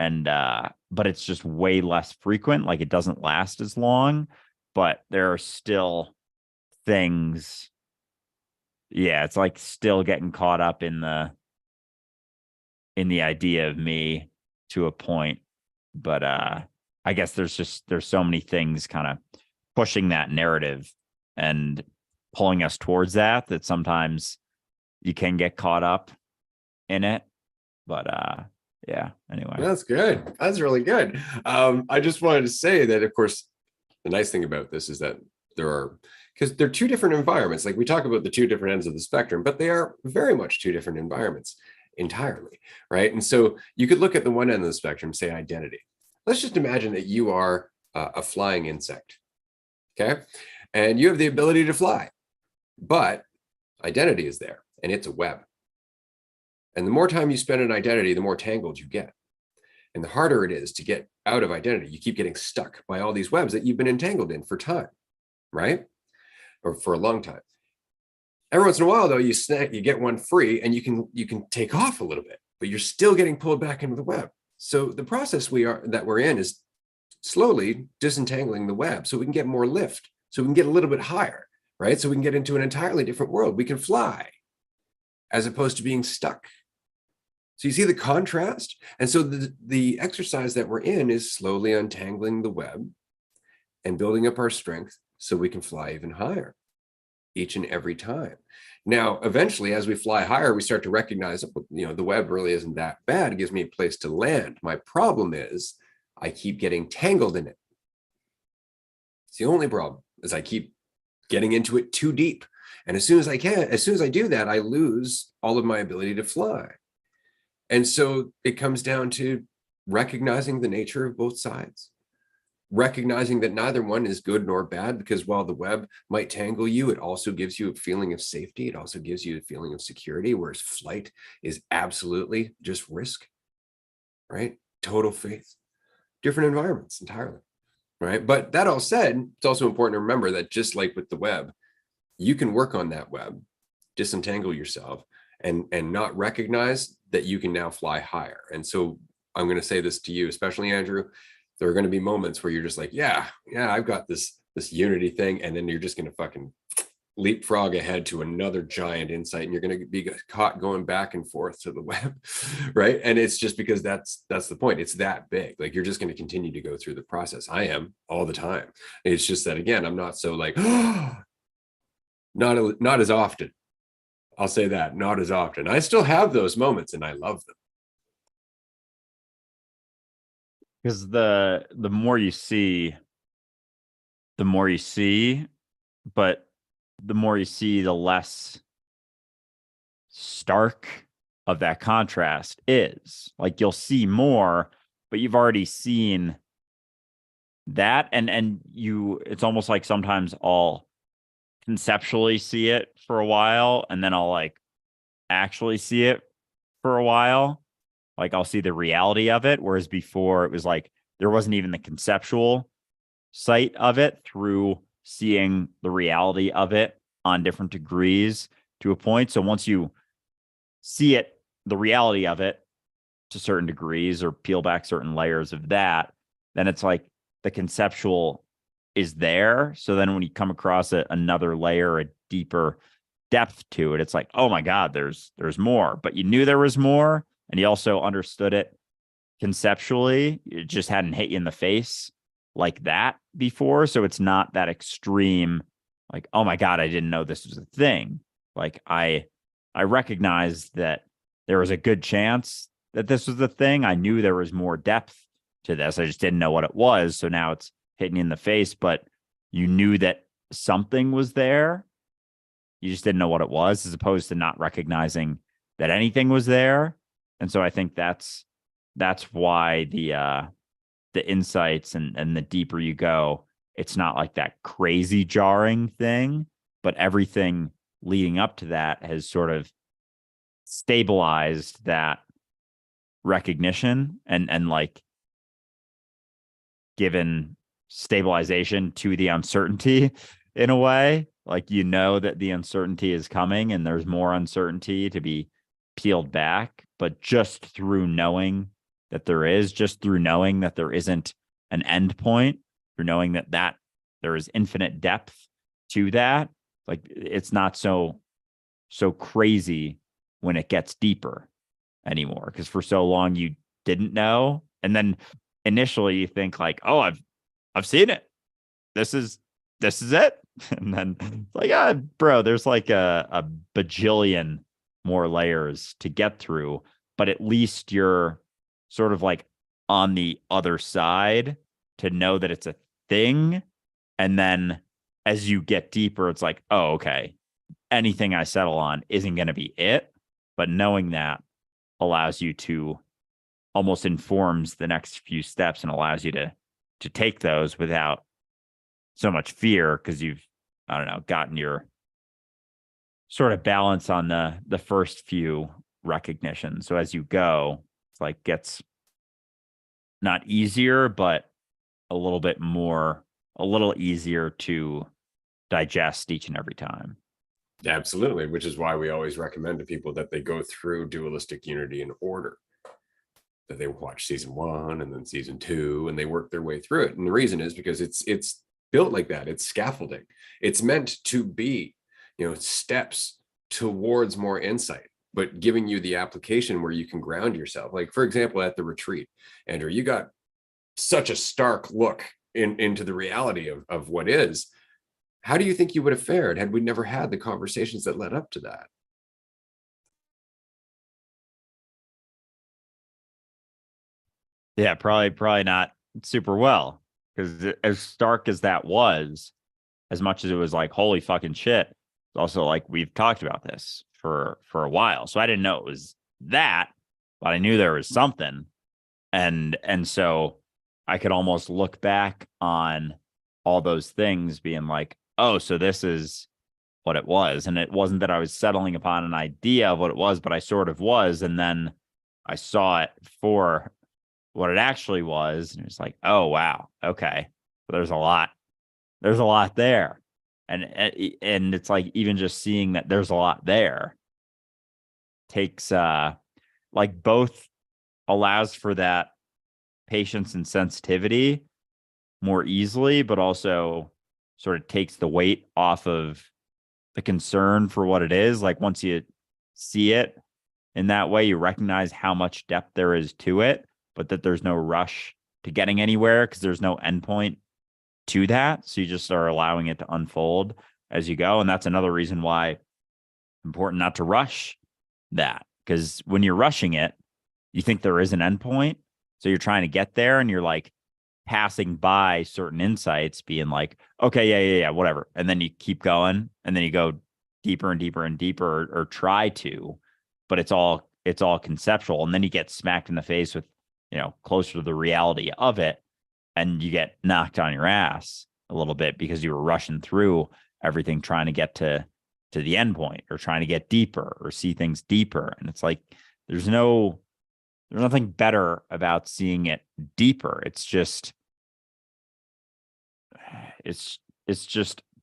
And but it's just way less frequent. Like it doesn't last as long, but there are still things. Yeah, it's like still getting caught up in the idea of me to a point. But I guess there's so many things kind of pushing that narrative and pulling us towards that sometimes you can get caught up in it. But yeah, anyway. That's good. That's really good. I just wanted to say that, of course, the nice thing about this is that because they're two different environments. Like we talk about the two different ends of the spectrum, but they are very much two different environments entirely, right? And so you could look at the one end of the spectrum, say identity. Let's just imagine that you are a flying insect, okay? And you have the ability to fly, but identity is there and it's a web. And the more time you spend in identity, the more tangled you get. And the harder it is to get out of identity. You keep getting stuck by all these webs that you've been entangled in for time, right? Or for a long time. Every once in a while, though, you get one free and you can take off a little bit, but you're still getting pulled back into the web. So the process that we're in is slowly disentangling the web so we can get more lift, so we can get a little bit higher, right? So we can get into an entirely different world. We can fly as opposed to being stuck. So you see the contrast? And so the exercise that we're in is slowly untangling the web and building up our strength so we can fly even higher each and every time. Now, eventually, as we fly higher, we start to recognize, the web really isn't that bad. It gives me a place to land. My problem is I keep getting tangled in it. It's the only problem is I keep getting into it too deep. And as soon as I do that, I lose all of my ability to fly. And so it comes down to recognizing the nature of both sides, recognizing that neither one is good nor bad, because while the web might tangle you, it also gives you a feeling of safety. It also gives you a feeling of security, whereas flight is absolutely just risk, right? Total faith, different environments entirely, right? But that all said, it's also important to remember that just like with the web, you can work on that web, disentangle yourself, and not recognize that you can now fly higher. And so I'm going to say this to you, especially Andrew, there are going to be moments where you're just like, yeah, I've got this unity thing. And then you're just going to fucking leapfrog ahead to another giant insight. And you're going to be caught going back and forth to the web. Right. And it's just because that's the point. It's that big. Like you're just going to continue to go through the process. I am all the time. It's just that, again, I'm not so like, not as often. I'll say that, not as often. I still have those moments and I love them. Because the more you see, but the more you see, the less stark of that contrast is. Like you'll see more, but you've already seen that, and you, it's almost like sometimes I'll conceptually see it for a while and then I'll like actually see it for a while. Like I'll see the reality of it, whereas before it was like there wasn't even the conceptual sight of it through seeing the reality of it on different degrees to a point. So once you see it, the reality of it to certain degrees, or peel back certain layers of that, then it's like the conceptual is there. So then when you come across another layer, a deeper depth to it, it's like, oh my God, there's more. But you knew there was more, and you also understood it conceptually. It just hadn't hit you in the face like that before. So it's not that extreme, like, oh my God, I didn't know this was a thing. Like I recognized that there was a good chance that this was the thing. I knew there was more depth to this. I just didn't know what it was. So now it's hitting you in the face, but you knew that something was there. You just didn't know what it was, as opposed to not recognizing that anything was there. And so I think that's why the insights and the deeper you go, it's not like that crazy jarring thing, but everything leading up to that has sort of stabilized that recognition and like given stabilization to the uncertainty in a way. Like, you know that the uncertainty is coming and there's more uncertainty to be peeled back, but just through knowing that there is, just through knowing that there isn't an end point, through knowing that there is infinite depth to that, like it's not so crazy when it gets deeper anymore, because for so long you didn't know, and then initially you think like, oh, I've seen it, this is it, and then it's like, ah, bro, there's like a bajillion more layers to get through, but at least you're sort of like on the other side to know that it's a thing. And then as you get deeper, it's like, oh, okay, anything I settle on isn't going to be it. But knowing that allows you to, almost informs the next few steps and allows you to take those without so much fear, because you've, I don't know, gotten your sort of balance on the first few recognitions. So as you go, it's like gets not easier, but a little bit more, a little easier to digest each and every time. Absolutely, which is why we always recommend to people that they go through Dualistic Unity in order. That they watch season 1 and then season 2, and they work their way through it. And the reason is because it's built like that. It's scaffolding. It's meant to be, steps towards more insight, but giving you the application where you can ground yourself. Like, for example, at the retreat, Andrew, you got such a stark look into the reality of what is. How do you think you would have fared had we never had the conversations that led up to that? Yeah, probably not super well, because as stark as that was, as much as it was like, holy fucking shit, it's also like, we've talked about this for a while. So I didn't know it was that, but I knew there was something. And so I could almost look back on all those things being like, oh, so this is what it was. And it wasn't that I was settling upon an idea of what it was, but I sort of was. And then I saw it for what it actually was. And it's like, oh, wow. Okay. So there's a lot there. And it's like, even just seeing that there's a lot there takes like both allows for that patience and sensitivity more easily, but also sort of takes the weight off of the concern for what it is. Like, once you see it in that way, you recognize how much depth there is to it, but that there's no rush to getting anywhere because there's no endpoint to that. So you just are allowing it to unfold as you go. And that's another reason why it's important not to rush that, because when you're rushing it, you think there is an endpoint. So you're trying to get there and you're like passing by certain insights, being like, okay, yeah, whatever. And then you keep going and then you go deeper and deeper and deeper, or try to. but it's all conceptual. And then you get smacked in the face with, closer to the reality of it, and you get knocked on your ass a little bit because you were rushing through everything trying to get to the end point, or trying to get deeper or see things deeper. And it's like there's nothing better about seeing it deeper. It's just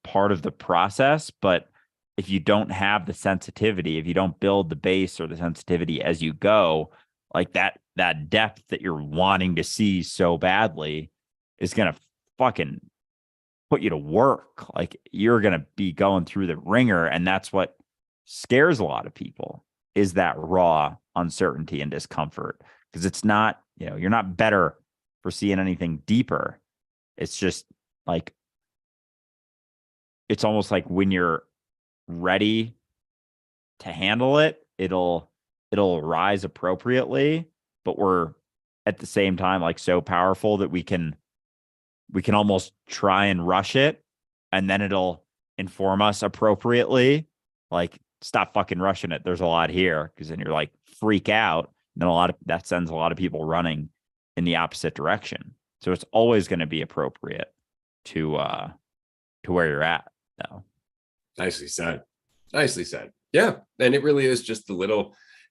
part of the process. But if you don't have the sensitivity, if you don't build the base or the sensitivity as you go, like that depth that you're wanting to see so badly is going to fucking put you to work. Like, you're going to be going through the ringer. And that's what scares a lot of people, is that raw uncertainty and discomfort. Because it's not, you're not better for seeing anything deeper. It's just like, it's almost like when you're ready to handle it, it'll rise appropriately. But we're at the same time like so powerful that we can almost try and rush it, and then it'll inform us appropriately. Like, stop fucking rushing it. There's a lot here. Because then you're like freak out. And then that sends a lot of people running in the opposite direction. So it's always going to be appropriate to where you're at, though. Nicely said. Nicely said. Yeah. And it really is just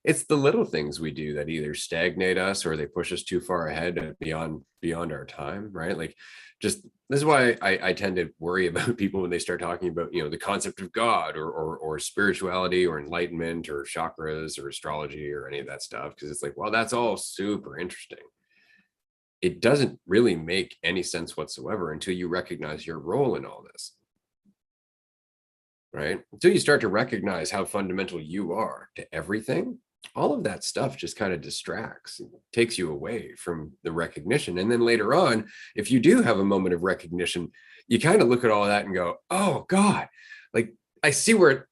it's the little things we do that either stagnate us or they push us too far ahead and beyond our time, right? Like, just this is why I tend to worry about people when they start talking about, the concept of God or spirituality or enlightenment or chakras or astrology or any of that stuff. Because it's like, well, that's all super interesting. It doesn't really make any sense whatsoever until you recognize your role in all this. Right? Until you start to recognize how fundamental you are to everything, all of that stuff just kind of distracts and takes you away from the recognition. And then later on, if you do have a moment of recognition, you kind of look at all of that and go, oh God, like, I see where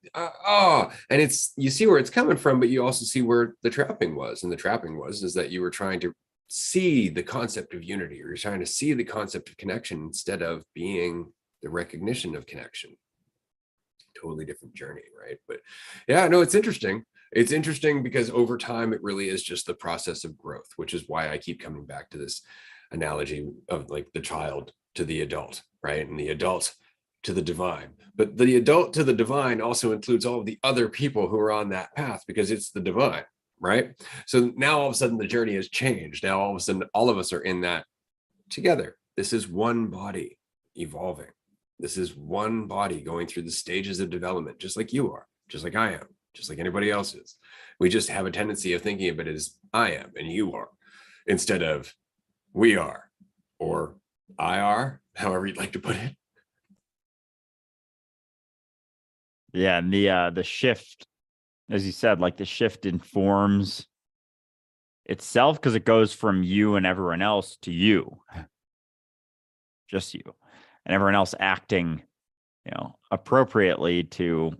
and you see where it's coming from, but you also see where the trapping was. And the trapping is that you were trying to see the concept of unity, or you're trying to see the concept of connection instead of being the recognition of connection. Totally different journey, right? But yeah, no, it's interesting. It's interesting because over time, it really is just the process of growth, which is why I keep coming back to this analogy of like the child to the adult, right? And the adult to the divine. But the adult to the divine also includes all of the other people who are on that path, because it's the divine, right? So now all of a sudden the journey has changed. Now all of a sudden all of us are in that together. This is one body evolving. This is one body going through the stages of development, just like you are, just like I am, just like anybody else is. We just have a tendency of thinking of it as I am and you are, instead of we are, or I are, however you'd like to put it. Yeah, and the shift, as you said, like the shift informs itself because it goes from you and everyone else to you, just you, and everyone else acting, appropriately to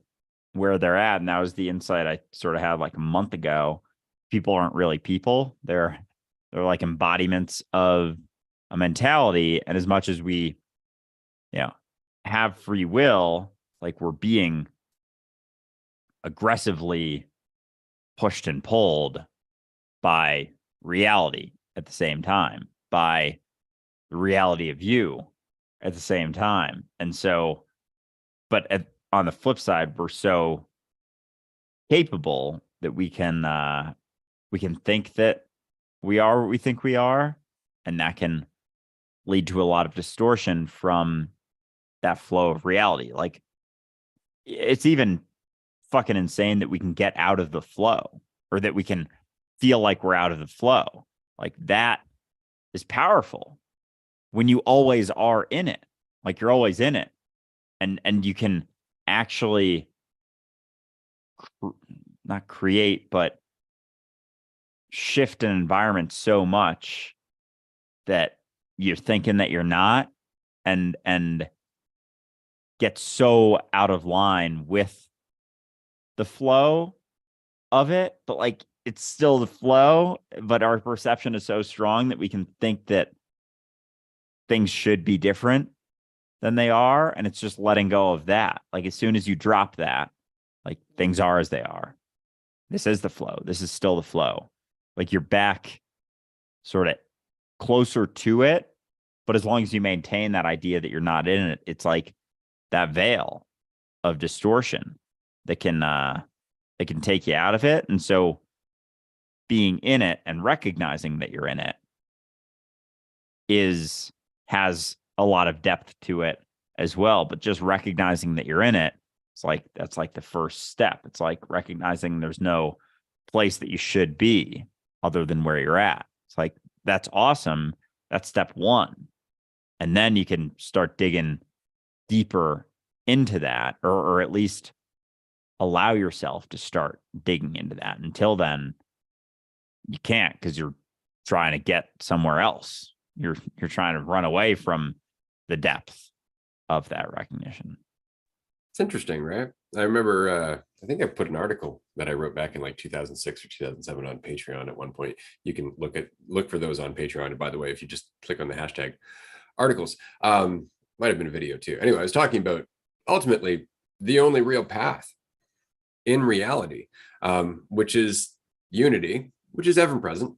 where they're at. And that was the insight I sort of had like a month ago. People aren't really people. They're like embodiments of a mentality. And as much as we, have free will, like we're being aggressively pushed and pulled by reality at the same time, by the reality of you at the same time. And so, but on the flip side, we're so capable that we can think that we are what we think we are, and that can lead to a lot of distortion from that flow of reality. Like, it's even fucking insane that we can get out of the flow, or that we can feel like we're out of the flow. Like, that is powerful when you always are in it. Like, you're always in it, and you can actually not create, but shift an environment so much that you're thinking that you're not, and get so out of line with the flow of it. But like, it's still the flow, but our perception is so strong that we can think that things should be different than they are. And it's just letting go of that. Like, as soon as you drop that, like, things are as they are. this is the flow. This is still the flow. Like you're back sort of closer to it. But as long as you maintain that idea that you're not in it, it's like that veil of distortion that can take you out of it. And so being in it and recognizing that you're in it has a lot of depth to it as well. But just recognizing that you're in it, that's like the first step. It's like recognizing there's no place that you should be other than where you're at. It's like, that's awesome. That's step one. And then you can start digging deeper into that, or at least allow yourself to start digging into that. Until then, you can't, because you're trying to get somewhere else. You're trying to run away from the depth of that recognition. It's interesting, right? I remember, I think I put an article that I wrote back in like 2006 or 2007 on Patreon at one point. You can look for those on Patreon. And by the way, if you just click on the hashtag articles, might have been a video too. Anyway, I was talking about ultimately the only real path in reality, which is unity, which is ever present,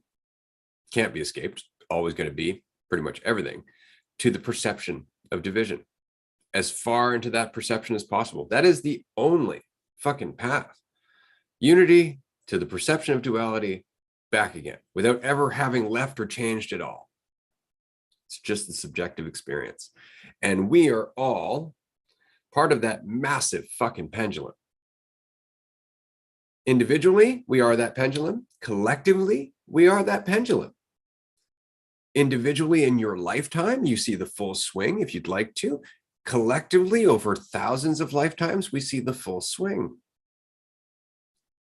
can't be escaped, always going to be pretty much everything, to the perception of division, as far into that perception as possible. That is the only fucking path. Unity to the perception of duality, back again, without ever having left or changed at all. It's just the subjective experience. And we are all part of that massive fucking pendulum. Individually, we are that pendulum. Collectively, we are that pendulum. Individually, in your lifetime, you see the full swing if you'd like to. Collectively, over thousands of lifetimes, we see the full swing.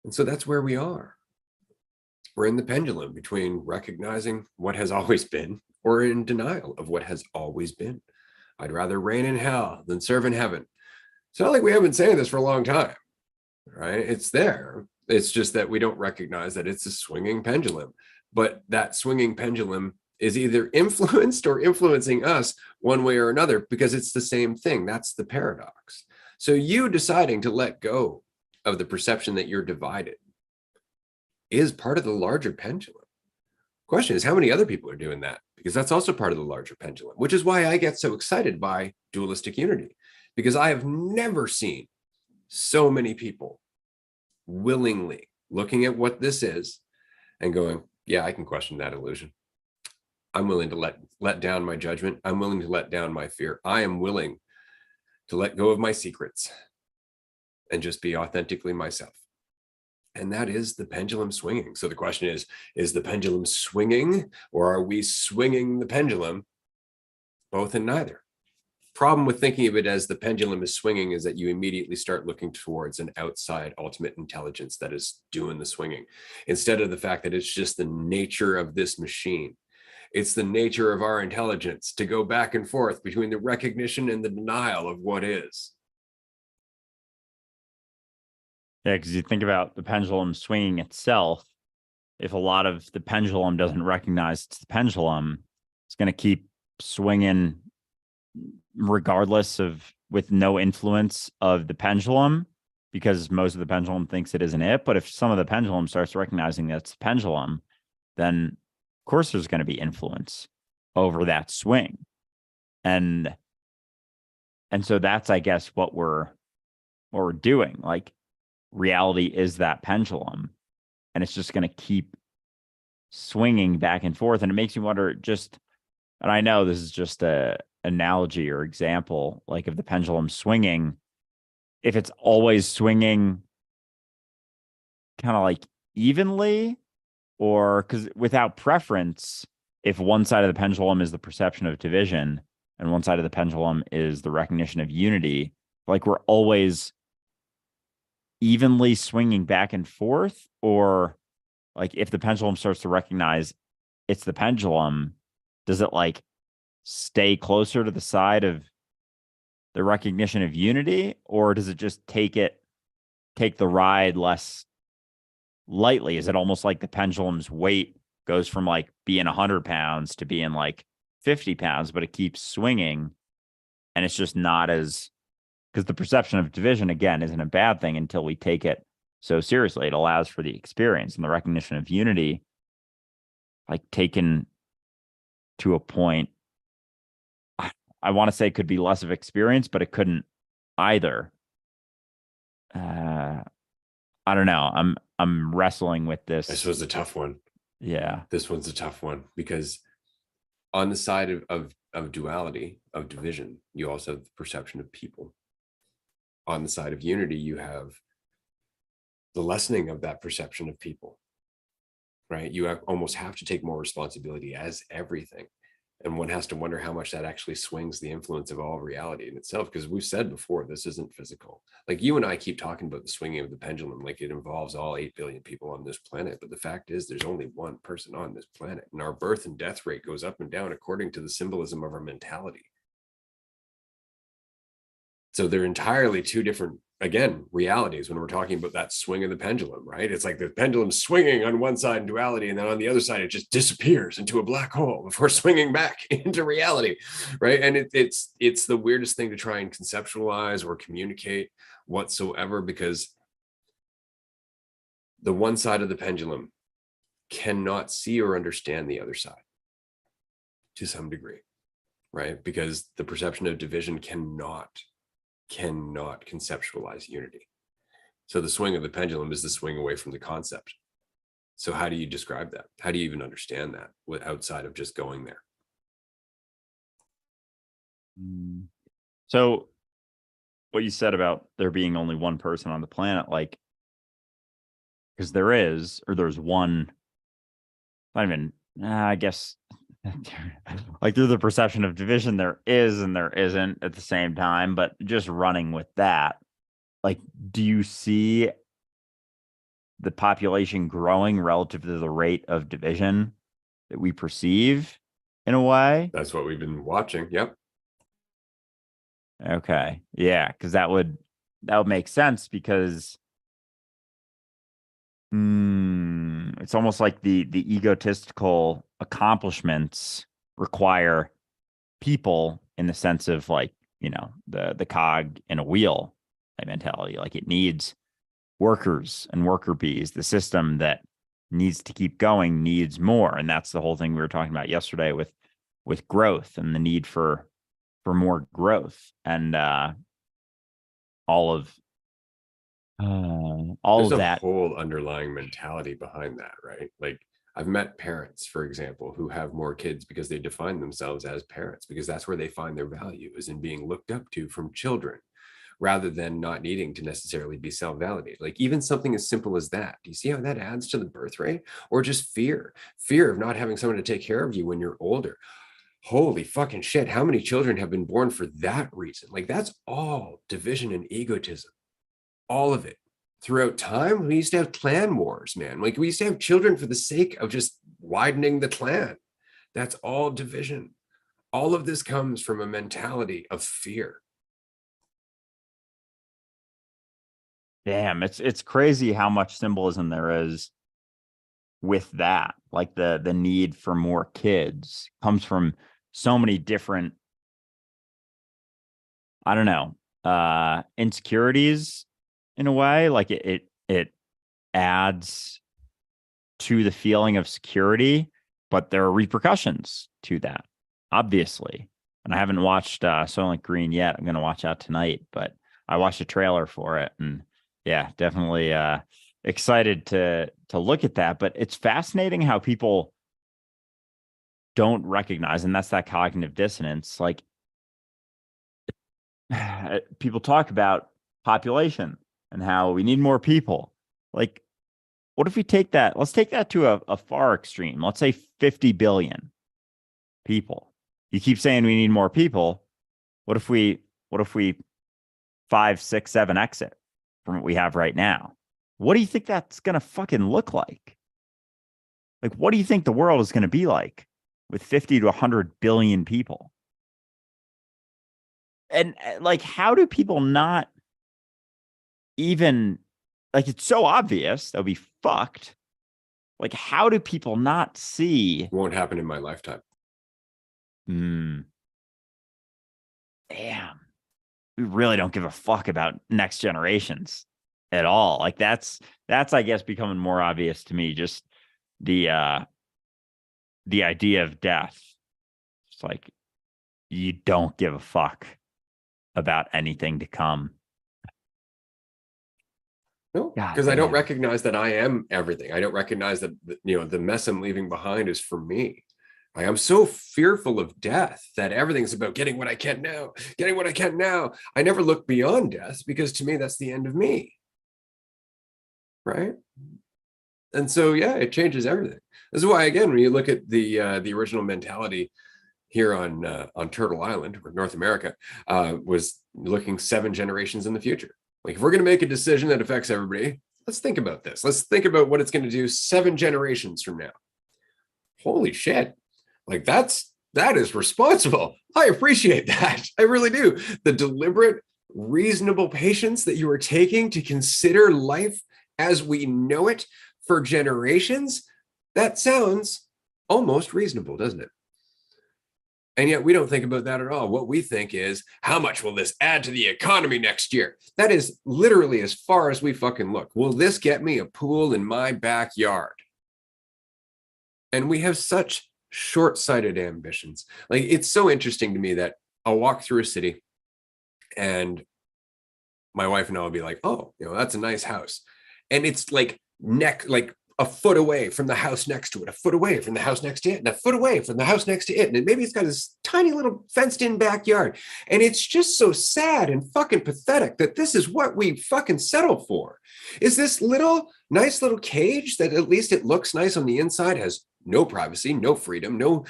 And so that's where we are. We're in the pendulum between recognizing what has always been or in denial of what has always been. I'd rather reign in hell than serve in heaven. It's not like we haven't been saying this for a long time, right? It's there. It's just that we don't recognize that it's a swinging pendulum. But that swinging pendulum is either influenced or influencing us one way or another, because it's the same thing. That's the paradox. So you deciding to let go of the perception that you're divided is part of the larger pendulum. Question is, how many other people are doing that? Because that's also part of the larger pendulum, which is why I get so excited by dualistic unity, because I have never seen so many people willingly looking at what this is and going, yeah, I can question that illusion. I'm willing to let down my judgment. I'm willing to let down my fear. I am willing to let go of my secrets and just be authentically myself. And that is the pendulum swinging. So the question is the pendulum swinging, or are we swinging the pendulum? Both and neither. Problem with thinking of it as the pendulum is swinging is that you immediately start looking towards an outside ultimate intelligence that is doing the swinging, instead of the fact that it's just the nature of this machine. It's the nature of our intelligence to go back and forth between the recognition and the denial of what is. Yeah, because you think about the pendulum swinging itself. If a lot of the pendulum doesn't recognize it's the pendulum, it's going to keep swinging regardless of, with no influence of the pendulum, because most of the pendulum thinks it isn't it. But if some of the pendulum starts recognizing that it's the pendulum, then of course there's going to be influence over that swing. And so that's, I guess, what we're doing. Like, reality is that pendulum, and it's just going to keep swinging back and forth. And it makes me wonder, and I know this is just a analogy or example, like of the pendulum swinging, if it's always swinging kind of like evenly, or because without preference, if one side of the pendulum is the perception of division and one side of the pendulum is the recognition of unity, like we're always evenly swinging back and forth. Or like if the pendulum starts to recognize it's the pendulum, does it like stay closer to the side of the recognition of unity, or does it just take the ride less lightly? Is it almost like the pendulum's weight goes from like being 100 pounds to being like 50 pounds, but it keeps swinging, and it's just not as, because the perception of division, again, isn't a bad thing until we take it so seriously. It allows for the experience and the recognition of unity, like taken to a point. I want to say it could be less of experience, but it couldn't either. I don't know. I'm wrestling with this. This was a tough one. Yeah. This one's a tough one because on the side of duality, of division, you also have the perception of people. On the side of unity, you have the lessening of that perception of people, right? You almost have to take more responsibility as everything. And one has to wonder how much that actually swings the influence of all reality in itself. Because we've said before, this isn't physical. Like you and I keep talking about the swinging of the pendulum, like it involves all 8 billion people on this planet. But the fact is, there's only one person on this planet. And our birth and death rate goes up and down according to the symbolism of our mentality. So they're entirely two different, again, realities when we're talking about that swing of the pendulum, right? It's like the pendulum swinging on one side in duality, and then on the other side, it just disappears into a black hole before swinging back into reality, right? And it's the weirdest thing to try and conceptualize or communicate whatsoever, because the one side of the pendulum cannot see or understand the other side to some degree, right? Because the perception of division cannot conceptualize unity. So the swing of the pendulum is the swing away from the concept. So how do you describe that? How do you even understand that outside of just going there? So what you said about there being only one person on the planet, like, because there's one, not even, I guess, like through the perception of division, there is and there isn't at the same time, but just running with that, like, do you see the population growing relative to the rate of division that we perceive in a way? That's what we've been watching. Yep. Okay. Yeah, because that would make sense, because it's almost like the egotistical accomplishments require people, in the sense of, like, the cog in a wheel type mentality. Like, it needs workers and worker bees. The system that needs to keep going needs more, and that's the whole thing we were talking about yesterday with growth and the need for more growth, and all of There's a that. whole underlying mentality behind that, right? Like I've met parents, for example, who have more kids because they define themselves as parents, because that's where they find their value, is in being looked up to from children, rather than not needing to necessarily be self-validated. Like even something as simple as that. Do you see how that adds to the birth rate? Or just fear of not having someone to take care of you when you're older. Holy fucking shit. How many children have been born for that reason? Like that's all division and egotism. All of it. Throughout time, we used to have clan wars, man. Like we used to have children for the sake of just widening the clan. That's all division. All of this comes from a mentality of fear. Damn, it's crazy how much symbolism there is with that. Like the need for more kids comes from so many different, I don't know, insecurities in a way. Like it adds to the feeling of security, but there are repercussions to that, obviously. And I haven't watched Soylent Green yet. I'm going to watch that tonight, but I watched a trailer for it, and yeah, definitely excited to look at that. But it's fascinating how people don't recognize, and that's that cognitive dissonance. Like, people talk about population and how we need more people. Like, what if we take that? Let's take that to a far extreme. Let's say 50 billion people. You keep saying we need more people. What if we 5, 6, 7x it from what we have right now? What do you think that's going to fucking look like? Like, what do you think the world is going to be like with 50 to 100 billion people? And like, how do people not even, like, it's so obvious that would be fucked. Like, how do people not see? Won't happen in my lifetime. Damn. We really don't give a fuck about next generations at all. Like that's I guess becoming more obvious to me. Just the the idea of death. It's like you don't give a fuck about anything to come. No, God because I don't damn. recognize that I am everything. I don't recognize that, the mess I'm leaving behind is for me. I am so fearful of death that everything's about getting what I can now, getting what I can now. I never look beyond death because to me, that's the end of me. Right. And so, yeah, it changes everything. This is why, again, when you look at the original mentality here on Turtle Island, or North America, was looking 7 generations in the future. Like, if we're going to make a decision that affects everybody, let's think about this. Let's think about what it's going to do 7 generations from now. Holy shit! Like that is responsible. I appreciate that. I really do. The deliberate, reasonable patience that you are taking to consider life as we know it for generations. That sounds almost reasonable, doesn't it? And yet we don't think about that at all. What we think is, how much will this add to the economy next year? That is literally as far as we fucking look. Will this get me a pool in my backyard? And we have such short-sighted ambitions. Like, it's so interesting to me that I'll walk through a city and my wife and I will be like, oh, that's a nice house. And it's like a foot away from the house next to it, a foot away from the house next to it, and a foot away from the house next to it. And maybe it's got this tiny little fenced in backyard. And it's just so sad and fucking pathetic that this is what we fucking settle for. Is this nice little cage that at least it looks nice on the inside, has no privacy, no freedom, no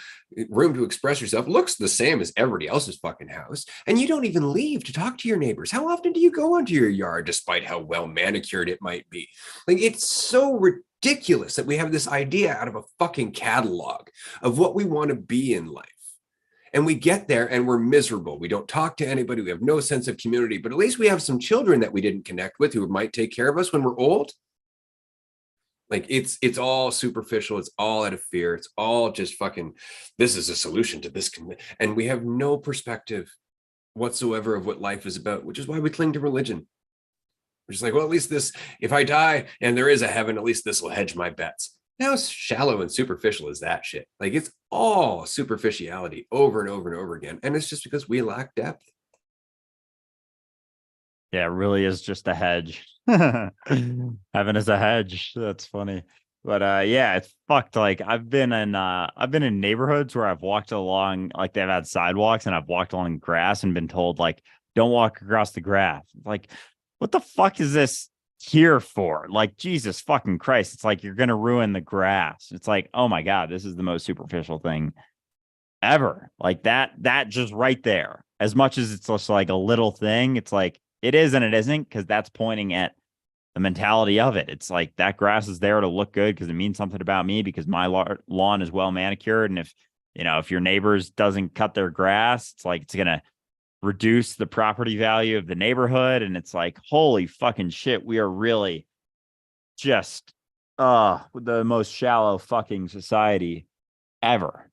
room to express yourself, looks the same as everybody else's fucking house. And you don't even leave to talk to your neighbors. How often do you go onto your yard, despite how well manicured it might be? Like, it's so ridiculous that we have this idea out of a fucking catalog of what we want to be in life. And we get there and we're miserable. We don't talk to anybody. We have no sense of community, but at least we have some children that we didn't connect with who might take care of us when we're old. Like, it's all superficial. It's all out of fear. It's all just fucking, this is a solution to this. And we have no perspective whatsoever of what life is about, which is why we cling to religion. We're just like, well, at least this, if I die and there is a heaven, at least this will hedge my bets. How shallow and superficial is that shit? Like, it's all superficiality over and over and over again. And it's just because we lack depth. Yeah, it really is just a hedge. Heaven is a hedge. That's funny. But yeah, it's fucked. Like I've been in neighborhoods where I've walked along, like they've had sidewalks and I've walked along grass and been told like don't walk across the grass. Like, what the fuck is this here for? Like, Jesus fucking Christ. It's like you're gonna ruin the grass. It's like, oh my God, this is the most superficial thing ever. Like that just right there. As much as it's just like a little thing, it's like it is and it isn't, because that's pointing at the mentality of it. It's like that grass is there to look good because it means something about me because my lawn is well manicured. And if your neighbors doesn't cut their grass, it's like it's going to reduce the property value of the neighborhood. And it's like, holy fucking shit, we are really just the most shallow fucking society ever.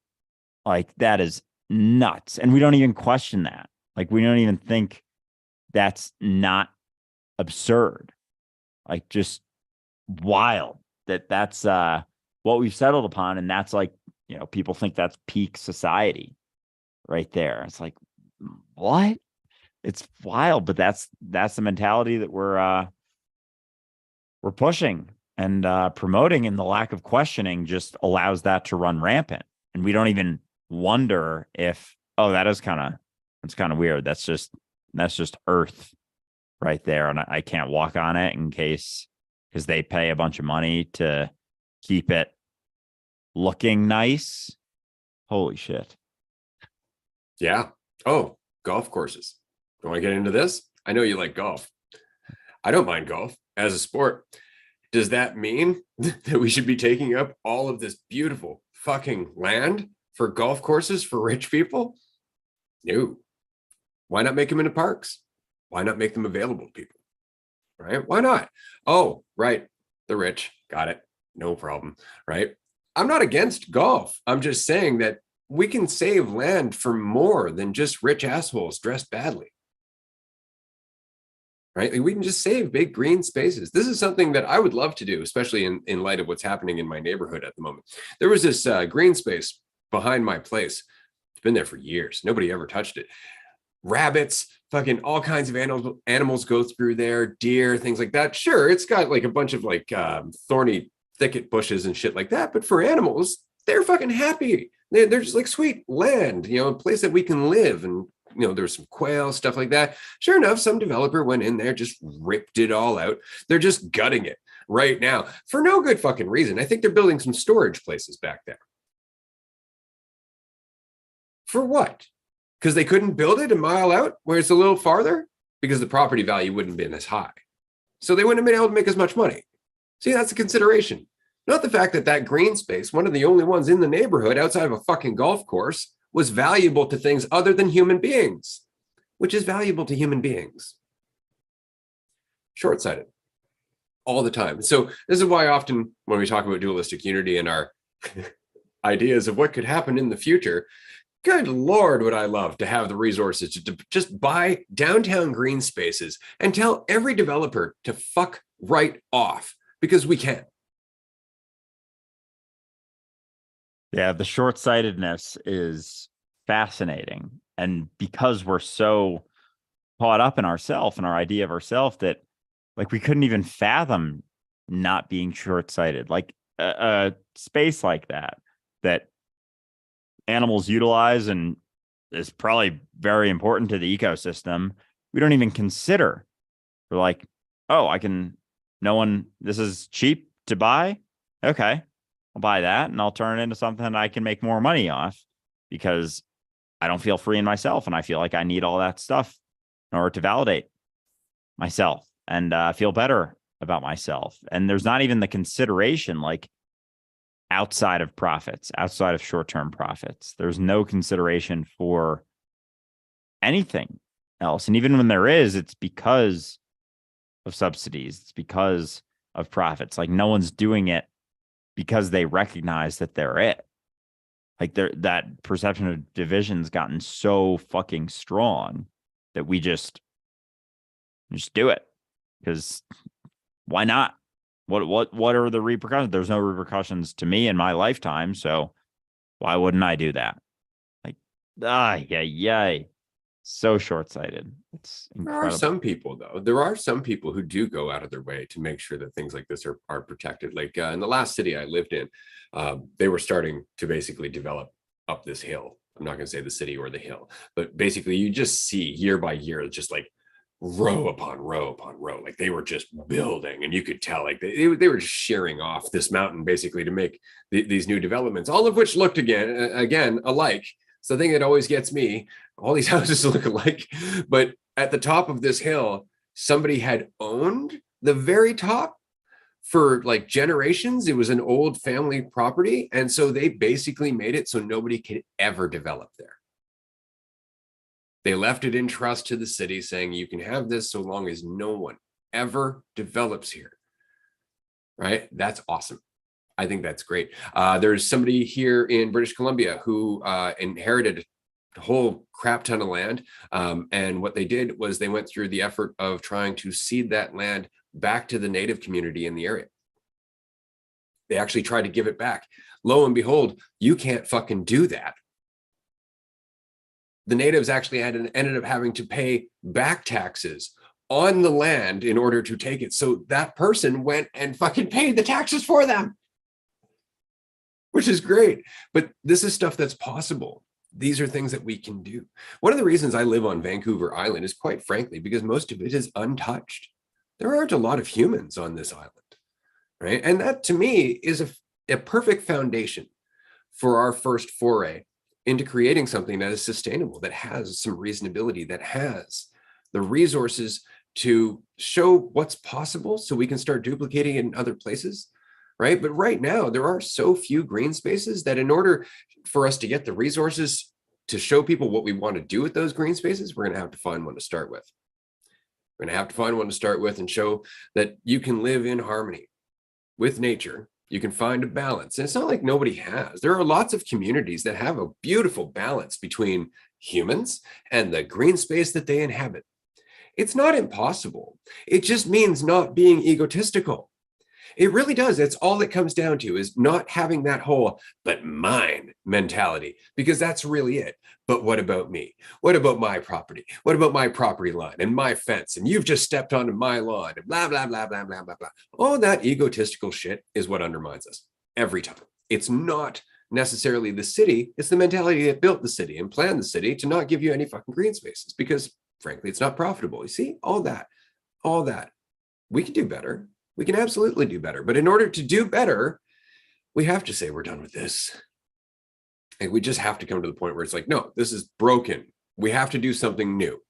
Like, that is nuts. And we don't even question that. Like, we don't even think that's not absurd. Like, just wild that's what we've settled upon. And that's like, people think that's peak society right there. It's like, what? It's wild, but that's the mentality that we're pushing and promoting, and the lack of questioning just allows that to run rampant. And we don't even wonder if, oh, it's kind of weird. That's just Earth right there, and I can't walk on it because they pay a bunch of money to keep it looking nice. Holy shit. Yeah. Oh, golf courses. Do you want to get into this? I know you like golf. I don't mind golf as a sport. Does that mean that we should be taking up all of this beautiful fucking land for golf courses for rich people? No. Why not make them into parks? Why not make them available to people? Right? Why not? Oh, right. The rich. Got it. No problem. Right? I'm not against golf. I'm just saying that we can save land for more than just rich assholes dressed badly. right? Like we can just save big green spaces. This is something that I would love to do, especially in light of what's happening in my neighborhood at the moment. There was this green space behind my place. It's been there for years. Nobody ever touched it. Rabbits, fucking all kinds of animals go through there, deer, things like that. Sure, it's got like a bunch of like thorny thicket bushes and shit like that. But for animals, they're fucking happy. They're just like, sweet land, a place that we can live. And there's some quail, stuff like that. Sure enough, some developer went in there, just ripped it all out. They're just gutting it right now for no good fucking reason. I think they're building some storage places back there. For what? Because they couldn't build it a mile out where it's a little farther? Because the property value wouldn't have been as high. So they wouldn't have been able to make as much money. See, that's a consideration. Not the fact that that green space, one of the only ones in the neighborhood outside of a fucking golf course, was valuable to things other than human beings, which is valuable to human beings. Short-sighted all the time. So this is why often when we talk about dualistic unity and our ideas of what could happen in the future, good Lord, would I love to have the resources to just buy downtown green spaces and tell every developer to fuck right off, because we can. Yeah, the short-sightedness is fascinating. And because we're so caught up in ourself and our idea of ourself that like we couldn't even fathom not being short-sighted. Like a space like that animals utilize and is probably very important to the ecosystem, we don't even consider. We're like, oh, this is cheap to buy. Okay, I'll buy that and I'll turn it into something I can make more money off because I don't feel free in myself. And I feel like I need all that stuff in order to validate myself and feel better about myself. And there's not even the consideration like outside of profits, outside of short-term profits. There's no consideration for anything else. And even when there is, it's because of subsidies. It's because of profits. Like no one's doing it because they recognize that they're it. Like that perception of division's gotten so fucking strong that we just do it. Because why not? What are the repercussions? There's no repercussions to me in my lifetime, so why wouldn't I do that? Like, yay. So short-sighted. It's incredible. There are some people, though. There are some people who do go out of their way to make sure that things like this are protected. Like in the last city I lived in, they were starting to basically develop up this hill. I'm not going to say the city or the hill, but basically you just see year by year, just like row upon row upon row. Like they were just building, and you could tell like they were just shearing off this mountain basically to make these new developments, all of which looked again alike. It's the thing that always gets me. All these houses look alike, but at the top of this hill, somebody had owned the very top for like generations. It was an old family property, and so they basically made it so nobody could ever develop there. They left it in trust to the city, saying you can have this so long as no one ever develops here. Right? That's awesome. I think that's great. There's somebody here in British Columbia who inherited a whole crap ton of land. And what they did was they went through the effort of trying to cede that land back to the native community in the area. They actually tried to give it back. Lo and behold, you can't fucking do that. The natives actually ended up having to pay back taxes on the land in order to take it. So that person went and fucking paid the taxes for them, which is great. But this is stuff that's possible. These are things that we can do. One of the reasons I live on Vancouver Island is quite frankly because most of it is untouched. There aren't a lot of humans on this island, right? And that to me is a perfect foundation for our first foray into creating something that is sustainable, that has some reasonability, that has the resources to show what's possible so we can start duplicating it in other places, right? But right now, there are so few green spaces that in order for us to get the resources to show people what we want to do with those green spaces, we're going to have to find one to start with. We're going to have to find one to start with and show that you can live in harmony with nature. You can find a balance. And it's not like nobody has. There are lots of communities that have a beautiful balance between humans and the green space that they inhabit. It's not impossible. It just means not being egotistical. It really does. That's all it comes down to, is not having that whole "but mine" mentality, because that's really it. But what about me? What about my property? What about my property line and my fence? And you've just stepped onto my lawn and blah, blah, blah, blah, blah, blah, blah. All that egotistical shit is what undermines us every time. It's not necessarily the city. It's the mentality that built the city and planned the city to not give you any fucking green spaces because, frankly, it's not profitable. You see, all that. We can do better. We can absolutely do better. But in order to do better, we have to say we're done with this. And we just have to come to the point where it's like, no, this is broken. We have to do something new.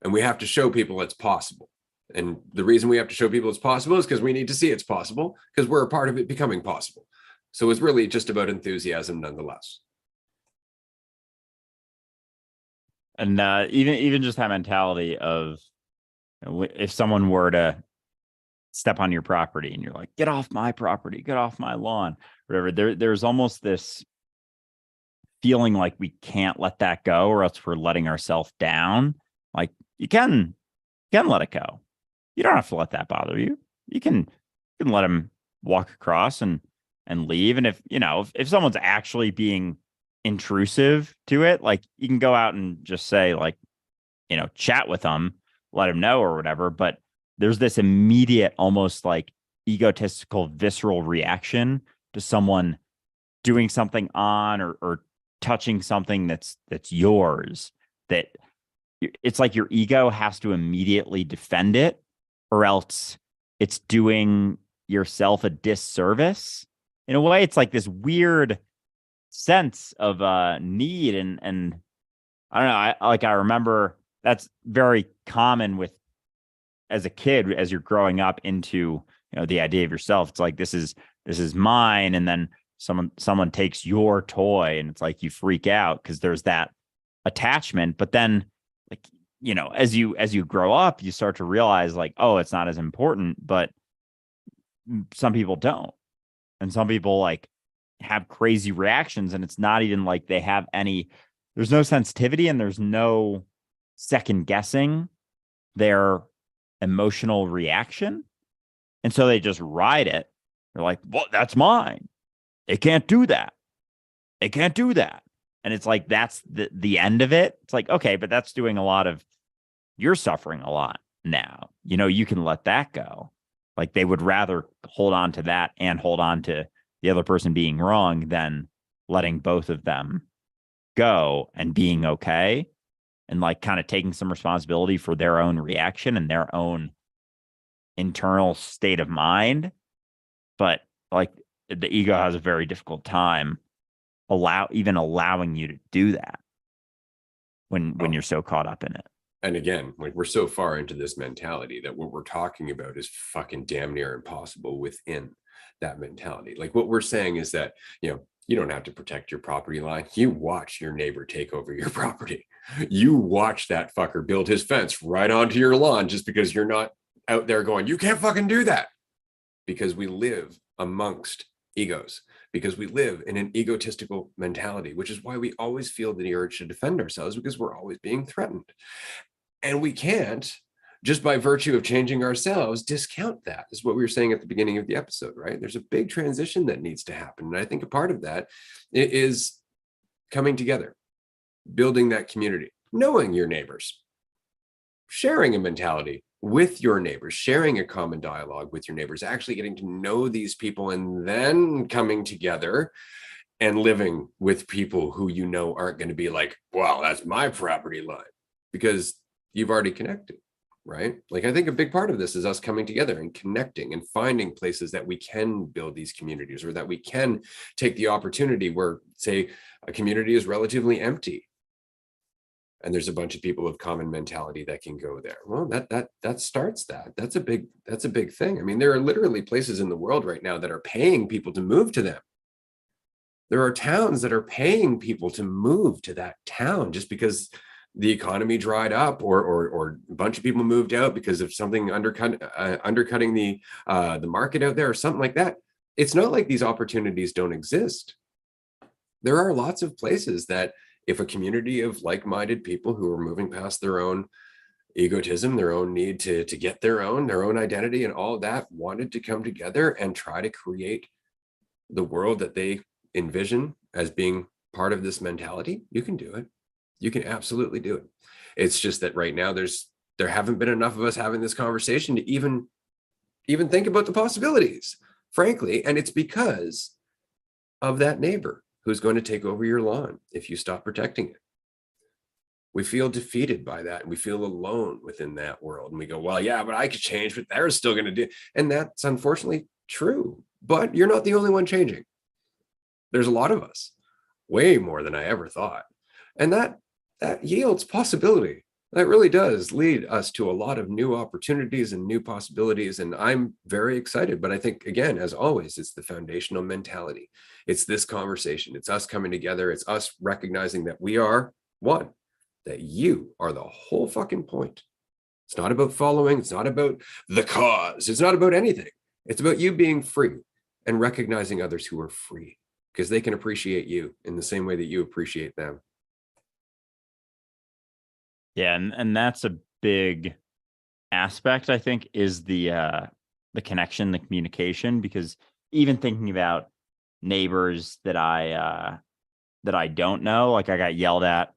And we have to show people it's possible. And the reason we have to show people it's possible is because we need to see it's possible, because we're a part of it becoming possible. So it's really just about enthusiasm nonetheless. And even just that mentality of, if someone were to step on your property and you're like, get off my property, get off my lawn, whatever, there's almost this feeling like we can't let that go, or else we're letting ourselves down. Like, you can let it go. You don't have to let that bother you. You can let him walk across and leave. And if someone's actually being intrusive to it, like, you can go out and just say, like, chat with them, let him know or whatever. But there's this immediate, almost like egotistical, visceral reaction to someone doing something on or touching something that's yours, that it's like your ego has to immediately defend it, or else it's doing yourself a disservice. In a way, it's like this weird sense of need. And I don't know, I remember that's very common with, as a kid, as you're growing up into, the idea of yourself. It's like, this is mine. And then someone takes your toy, and it's like you freak out because there's that attachment. But then, like, as you grow up, you start to realize, like, oh, it's not as important. But some people don't. And some people, like, have crazy reactions, and it's not even like they have there's no sensitivity, and there's no second guessing their emotional reaction. And so they just ride it. They're like, well, that's mine. They can't do that. They can't do that. And it's like, that's the end of it. It's like, okay, but that's doing a lot of, you're suffering a lot now. You can let that go. Like, they would rather hold on to that and hold on to the other person being wrong than letting both of them go and being okay, and, like, kind of taking some responsibility for their own reaction and their own internal state of mind. But, like, the ego has a very difficult time allowing you to do that when you're so caught up in it. And again, like, we're so far into this mentality that what we're talking about is fucking damn near impossible within that mentality. Like, what we're saying is that, you don't have to protect your property line. You watch your neighbor take over your property. You watch that fucker build his fence right onto your lawn, just because you're not out there going, you can't fucking do that. Because we live amongst egos, because we live in an egotistical mentality, which is why we always feel the urge to defend ourselves, because we're always being threatened. And we can't, just by virtue of changing ourselves, discount that. This is what we were saying at the beginning of the episode, right? There's a big transition that needs to happen. And I think a part of that is coming together, building that community, knowing your neighbors, sharing a mentality with your neighbors, sharing a common dialogue with your neighbors, actually getting to know these people, and then coming together and living with people who aren't going to be like, well, that's my property line, because you've already connected, right? Like, I think a big part of this is us coming together and connecting and finding places that we can build these communities, or that we can take the opportunity where, say, a community is relatively empty and there's a bunch of people of common mentality that can go there. Well, that starts that. That's a big thing. I mean, there are literally places in the world right now that are paying people to move to them. There are towns that are paying people to move to that town just because the economy dried up, or a bunch of people moved out because of something undercutting the market out there, or something like that. It's not like these opportunities don't exist. There are lots of places that, if a community of like-minded people who are moving past their own egotism, their own need to get their own identity and all of that, wanted to come together and try to create the world that they envision as being part of this mentality. You can do it. You can absolutely do it. It's just that right now there haven't been enough of us having this conversation to even think about the possibilities, frankly. And it's because of that neighbor who's going to take over your lawn if you stop protecting it. We feel defeated by that, and we feel alone within that world. And we go, well, yeah, but I could change, but they're still going to do. And that's unfortunately true. But you're not the only one changing. There's a lot of us, way more than I ever thought. And that yields possibility. That really does lead us to a lot of new opportunities and new possibilities. And I'm very excited. But I think, again, as always, it's the foundational mentality. It's this conversation. It's us coming together. It's us recognizing that we are one, that you are the whole fucking point. It's not about following. It's not about the cause. It's not about anything. It's about you being free and recognizing others who are free, because they can appreciate you in the same way that you appreciate them. Yeah, and that's a big aspect, I think, is the connection, the communication, because even thinking about neighbors that I don't know, like I got yelled at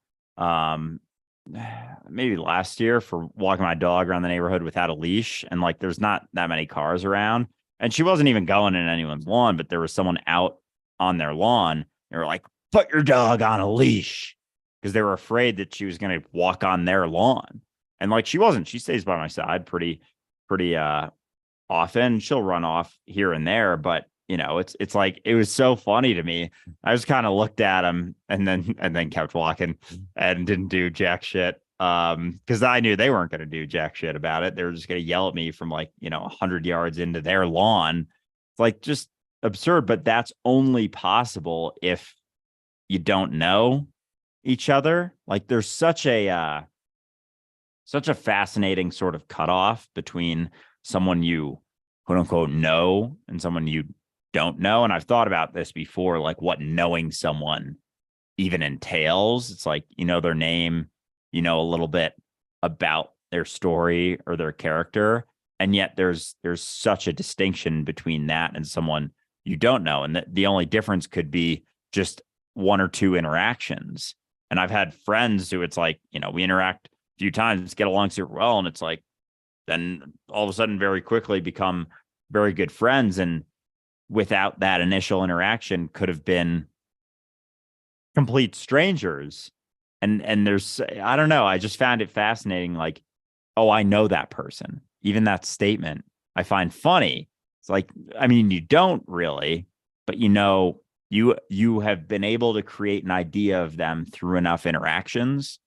maybe last year for walking my dog around the neighborhood without a leash, and like there's not that many cars around, and she wasn't even going in anyone's lawn, but there was someone out on their lawn. They were like, put your dog on a leash, because they were afraid that she was going to walk on their lawn. And like, she wasn't. She stays by my side pretty often. She'll run off here and there, but you know, it's like, it was so funny to me. I just kind of looked at him and then kept walking and didn't do jack shit. Because I knew they weren't going to do jack shit about it. They were just going to yell at me from like, 100 yards into their lawn. It's like just absurd, but that's only possible if you don't know each other. Like there's such a fascinating sort of cutoff between someone you quote unquote know and someone you don't know. And I've thought about this before, like what knowing someone even entails. It's like, their name, a little bit about their story or their character. And yet there's such a distinction between that and someone you don't know. And the only difference could be just one or two interactions. And I've had friends who it's like, we interact a few times, get along super well. And it's like, then all of a sudden very quickly become very good friends. And without that initial interaction could have been complete strangers. And there's, I don't know, I just found it fascinating. Like, oh, I know that person. Even that statement I find funny. It's like, I mean, you don't really, but you have been able to create an idea of them through enough interactions,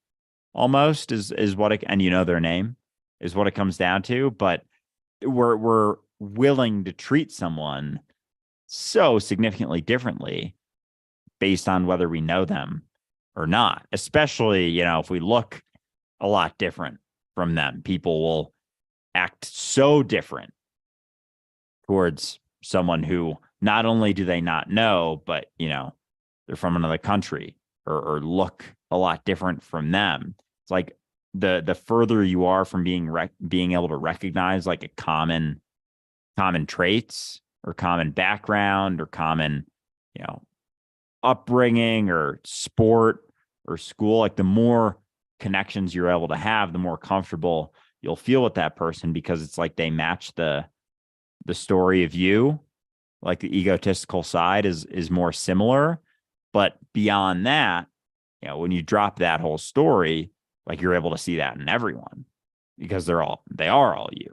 almost is what it, and their name is what it comes down to. But we're willing to treat someone so significantly differently based on whether we know them or not. Especially, if we look a lot different from them, people will act so different towards someone who not only do they not know, but they're from another country or look a lot different from them. It's like the further you are from being able to recognize like a common traits or common background or common upbringing or sport or school, like the more connections you're able to have, the more comfortable you'll feel with that person, because it's like they match the story of you. Like the egotistical side is more similar, but beyond that, when you drop that whole story, like you're able to see that in everyone, because they are all you,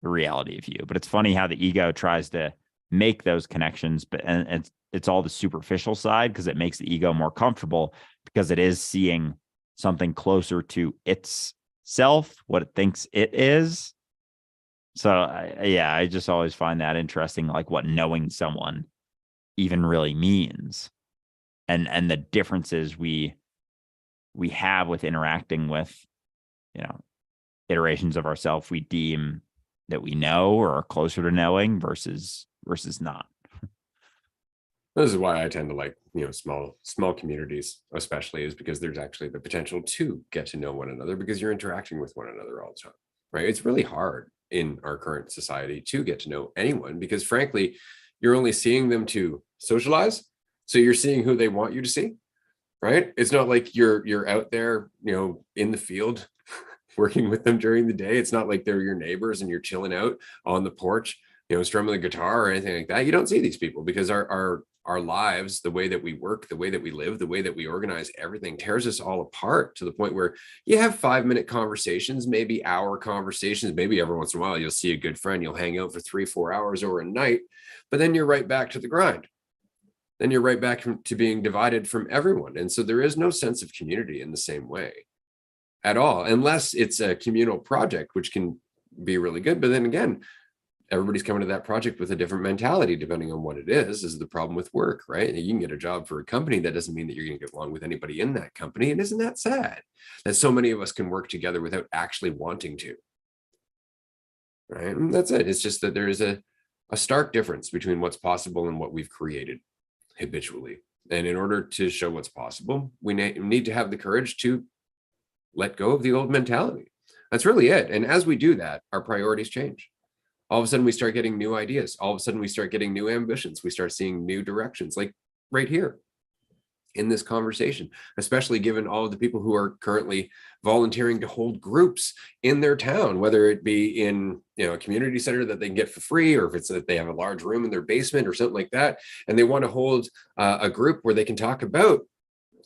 the reality of you. But it's funny how the ego tries to make those connections, but and it's all the superficial side, because it makes the ego more comfortable, because it is seeing something closer to itself, what it thinks it is. So I just always find that interesting, like what knowing someone even really means, and the differences we have with interacting with, iterations of ourselves we deem that we know or are closer to knowing versus not. This is why I tend to like, small communities, especially, is because there's actually the potential to get to know one another because you're interacting with one another all the time, right? It's really hard in our current society to get to know anyone because frankly, you're only seeing them to socialize. So you're seeing who they want you to see, right? It's not like you're out there, in the field working with them during the day. It's not like they're your neighbors and you're chilling out on the porch, strumming the guitar or anything like that. You don't see these people because our lives, the way that we work, the way that we live, the way that we organize everything tears us all apart to the point where you have 5-minute conversations, maybe hour conversations, maybe every once in a while you'll see a good friend, you'll hang out for 3-4 hours over a night, but then you're right back to the grind. Then you're right back to being divided from everyone. And so there is no sense of community in the same way at all, unless it's a communal project, which can be really good. But then again, everybody's coming to that project with a different mentality, depending on what it is the problem with work, right? You can get a job for a company. That doesn't mean that you're going to get along with anybody in that company. And isn't that sad that so many of us can work together without actually wanting to, right? And that's it. It's just that there is a stark difference between what's possible and what we've created habitually. And in order to show what's possible, we need to have the courage to let go of the old mentality. That's really it. And as we do that, our priorities change. All of a sudden we start getting new ideas. All of a sudden we start getting new ambitions. We start seeing new directions, like right here in this conversation, especially given all of the people who are currently volunteering to hold groups in their town, whether it be in a community center that they can get for free, or if it's that they have a large room in their basement or something like that, and they want to hold a group where they can talk about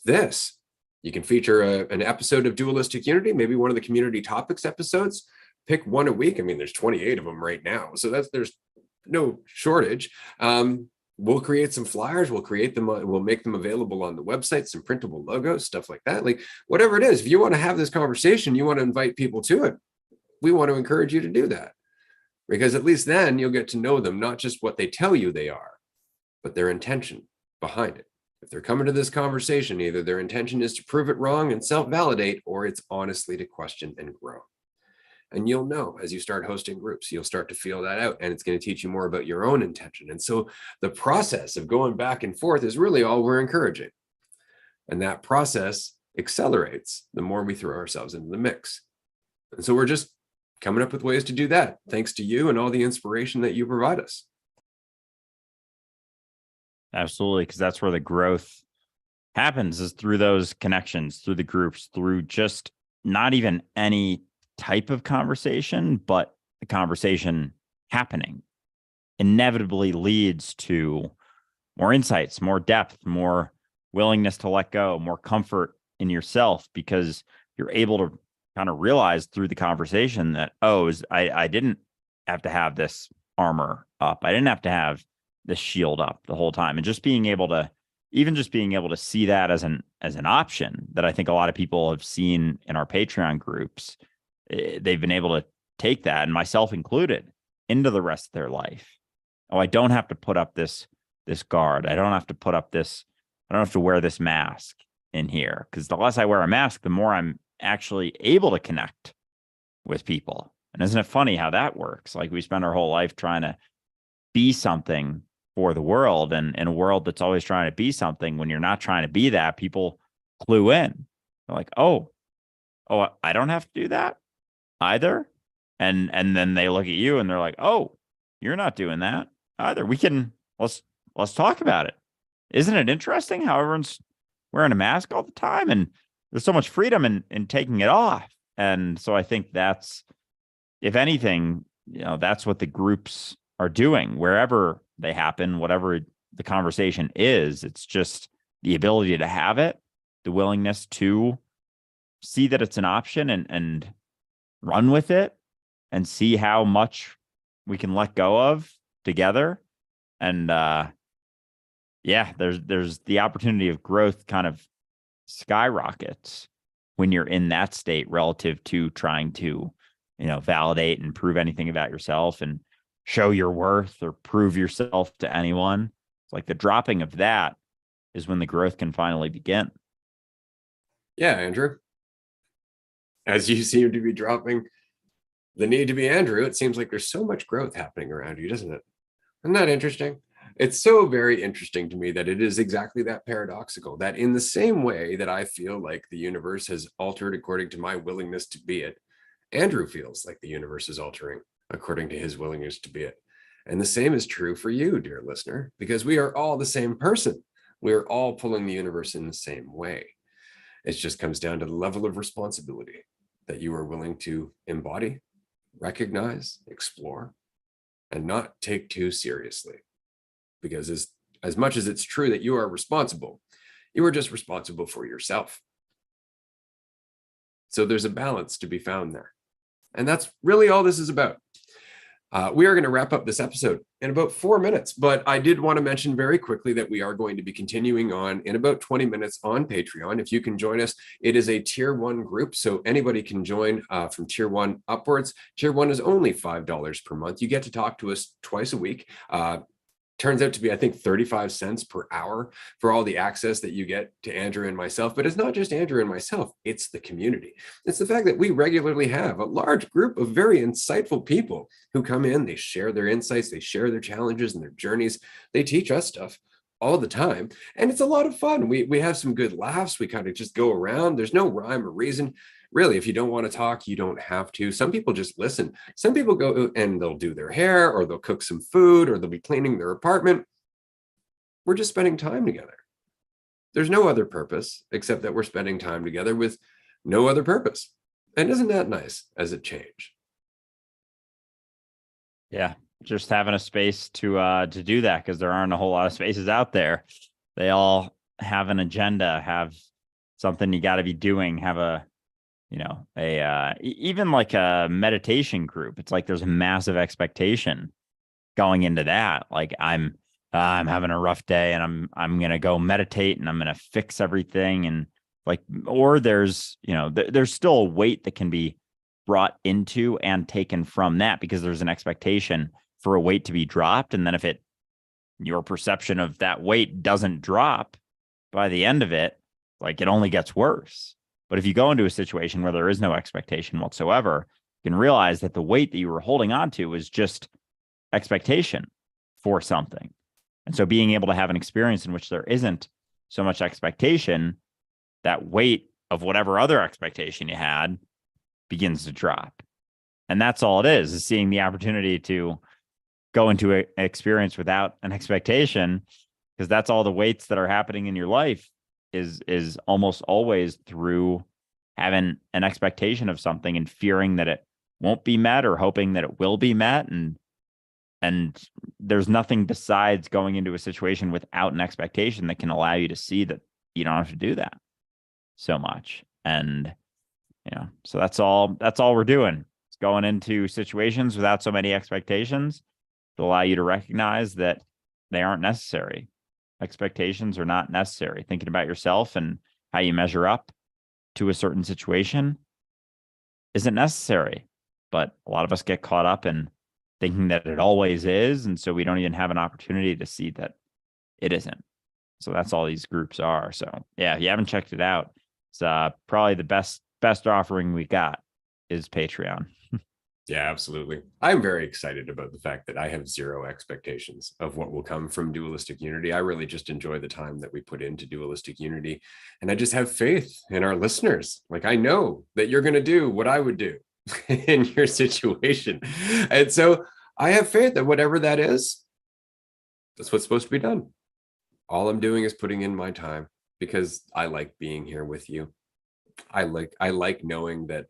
this. You can feature an episode of Dualistic Unity, maybe one of the community topics episodes. Pick one a week. I mean, there's 28 of them right now, so there's no shortage. We'll create some flyers. We'll create them. We'll make them available on the website, some printable logos, stuff like that. Like whatever it is, if you want to have this conversation, you want to invite people to it, we want to encourage you to do that, because at least then you'll get to know them, not just what they tell you they are, but their intention behind it. If they're coming to this conversation, either their intention is to prove it wrong and self-validate, or it's honestly to question and grow. And you'll know as you start hosting groups, you'll start to feel that out, and it's going to teach you more about your own intention. And so the process of going back and forth is really all we're encouraging. And that process accelerates the more we throw ourselves into the mix. And so we're just coming up with ways to do that, thanks to you and all the inspiration that you provide us. Absolutely, because that's where the growth happens, is through those connections, through the groups, through just not even any type of conversation, but the conversation happening inevitably leads to more insights, more depth, more willingness to let go, more comfort in yourself, because you're able to kind of realize through the conversation that, I didn't have to have this armor up. I didn't have to have this shield up the whole time. And just being able to see that as an option that I think a lot of people have seen in our Patreon groups, they've been able to take that, and myself included, into the rest of their life. Oh, I don't have to put up this guard. I don't have to wear this mask in here, because the less I wear a mask, the more I'm actually able to connect with people. And isn't it funny how that works? Like, we spend our whole life trying to be something for the world, and in a world that's always trying to be something, when you're not trying to be that, people clue in. They're like, oh, I don't have to do that either. And then they look at you and they're like, oh, you're not doing that either. Let's talk about it. Isn't it interesting how everyone's wearing a mask all the time, and there's so much freedom in taking it off? And so I think that's, if anything, that's what the groups are doing wherever they happen, whatever the conversation is. It's just the ability to have it, the willingness to see that it's an option and run with it, and see how much we can let go of together. And there's the opportunity of growth kind of skyrockets when you're in that state, relative to trying to, validate and prove anything about yourself and show your worth or prove yourself to anyone. It's like the dropping of that is when the growth can finally begin. Yeah, Andrew. As you seem to be dropping the need to be Andrew, it seems like there's so much growth happening around you, doesn't it? Isn't that interesting? It's so very interesting to me that it is exactly that paradoxical, that in the same way that I feel like the universe has altered according to my willingness to be it, Andrew feels like the universe is altering according to his willingness to be it. And the same is true for you, dear listener, because we are all the same person. We are all pulling the universe in the same way. It just comes down to the level of responsibility that you are willing to embody, recognize, explore, and not take too seriously. Because as much as it's true that you are responsible, you are just responsible for yourself. So there's a balance to be found there. And that's really all this is about. We are going to wrap up this episode in about 4 minutes, but I did want to mention very quickly that we are going to be continuing on in about 20 minutes on Patreon. If you can join us, it is a tier 1 group, so anybody can join from tier 1 upwards. Tier 1 is only $5 per month. You get to talk to us twice a week. Turns out to be, I think, 35 cents per hour for all the access that you get to Andrew and myself. But it's not just Andrew and myself, it's the community. It's the fact that we regularly have a large group of very insightful people who come in, they share their insights, they share their challenges and their journeys. They teach us stuff all the time. And it's a lot of fun. We have some good laughs. We kind of just go around. There's no rhyme or reason. Really, if you don't want to talk, you don't have to. Some people just listen. Some people go and they'll do their hair, or they'll cook some food, or they'll be cleaning their apartment. We're just spending time together. There's no other purpose except that we're spending time together with no other purpose. And isn't that nice as a change? Yeah, just having a space to do that, because there aren't a whole lot of spaces out there. They all have an agenda, have something you got to be doing, have a even like a meditation group. It's like there's a massive expectation going into that. Like I'm having a rough day and I'm gonna go meditate and I'm gonna fix everything, and like, or there's there's still a weight that can be brought into and taken from that, because there's an expectation for a weight to be dropped, and then if your perception of that weight doesn't drop by the end of it, like it only gets worse. But if you go into a situation where there is no expectation whatsoever, you can realize that the weight that you were holding on to was just expectation for something. And so being able to have an experience in which there isn't so much expectation, that weight of whatever other expectation you had begins to drop. And that's all it is seeing the opportunity to go into an experience without an expectation, because that's all the weights that are happening in your life is almost always through having an expectation of something and fearing that it won't be met, or hoping that it will be met. And there's nothing besides going into a situation without an expectation that can allow you to see that you don't have to do that so much. And so that's all we're doing. It's going into situations without so many expectations to allow you to recognize that they aren't necessary. Expectations are not necessary. Thinking about yourself and how you measure up to a certain situation isn't necessary. But a lot of us get caught up in thinking that it always is. And so we don't even have an opportunity to see that it isn't. So that's all these groups are. So yeah, if you haven't checked it out, it's probably the best offering we got is Patreon. Yeah, absolutely. I'm very excited about the fact that I have zero expectations of what will come from Dualistic Unity. I really just enjoy the time that we put into Dualistic Unity. And I just have faith in our listeners. Like, I know that you're going to do what I would do in your situation. And so I have faith that whatever that is, that's what's supposed to be done. All I'm doing is putting in my time because I like being here with you. I like knowing that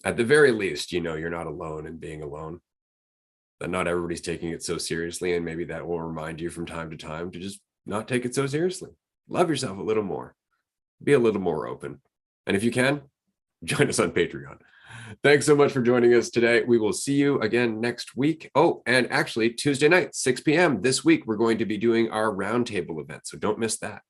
at the very least, you're not alone in being alone, that not everybody's taking it so seriously. And maybe that will remind you from time to time to just not take it so seriously. Love yourself a little more, be a little more open. And if you can, join us on Patreon. Thanks so much for joining us today. We will see you again next week. Oh, and actually Tuesday night, 6 p.m. this week, we're going to be doing our roundtable event. So don't miss that.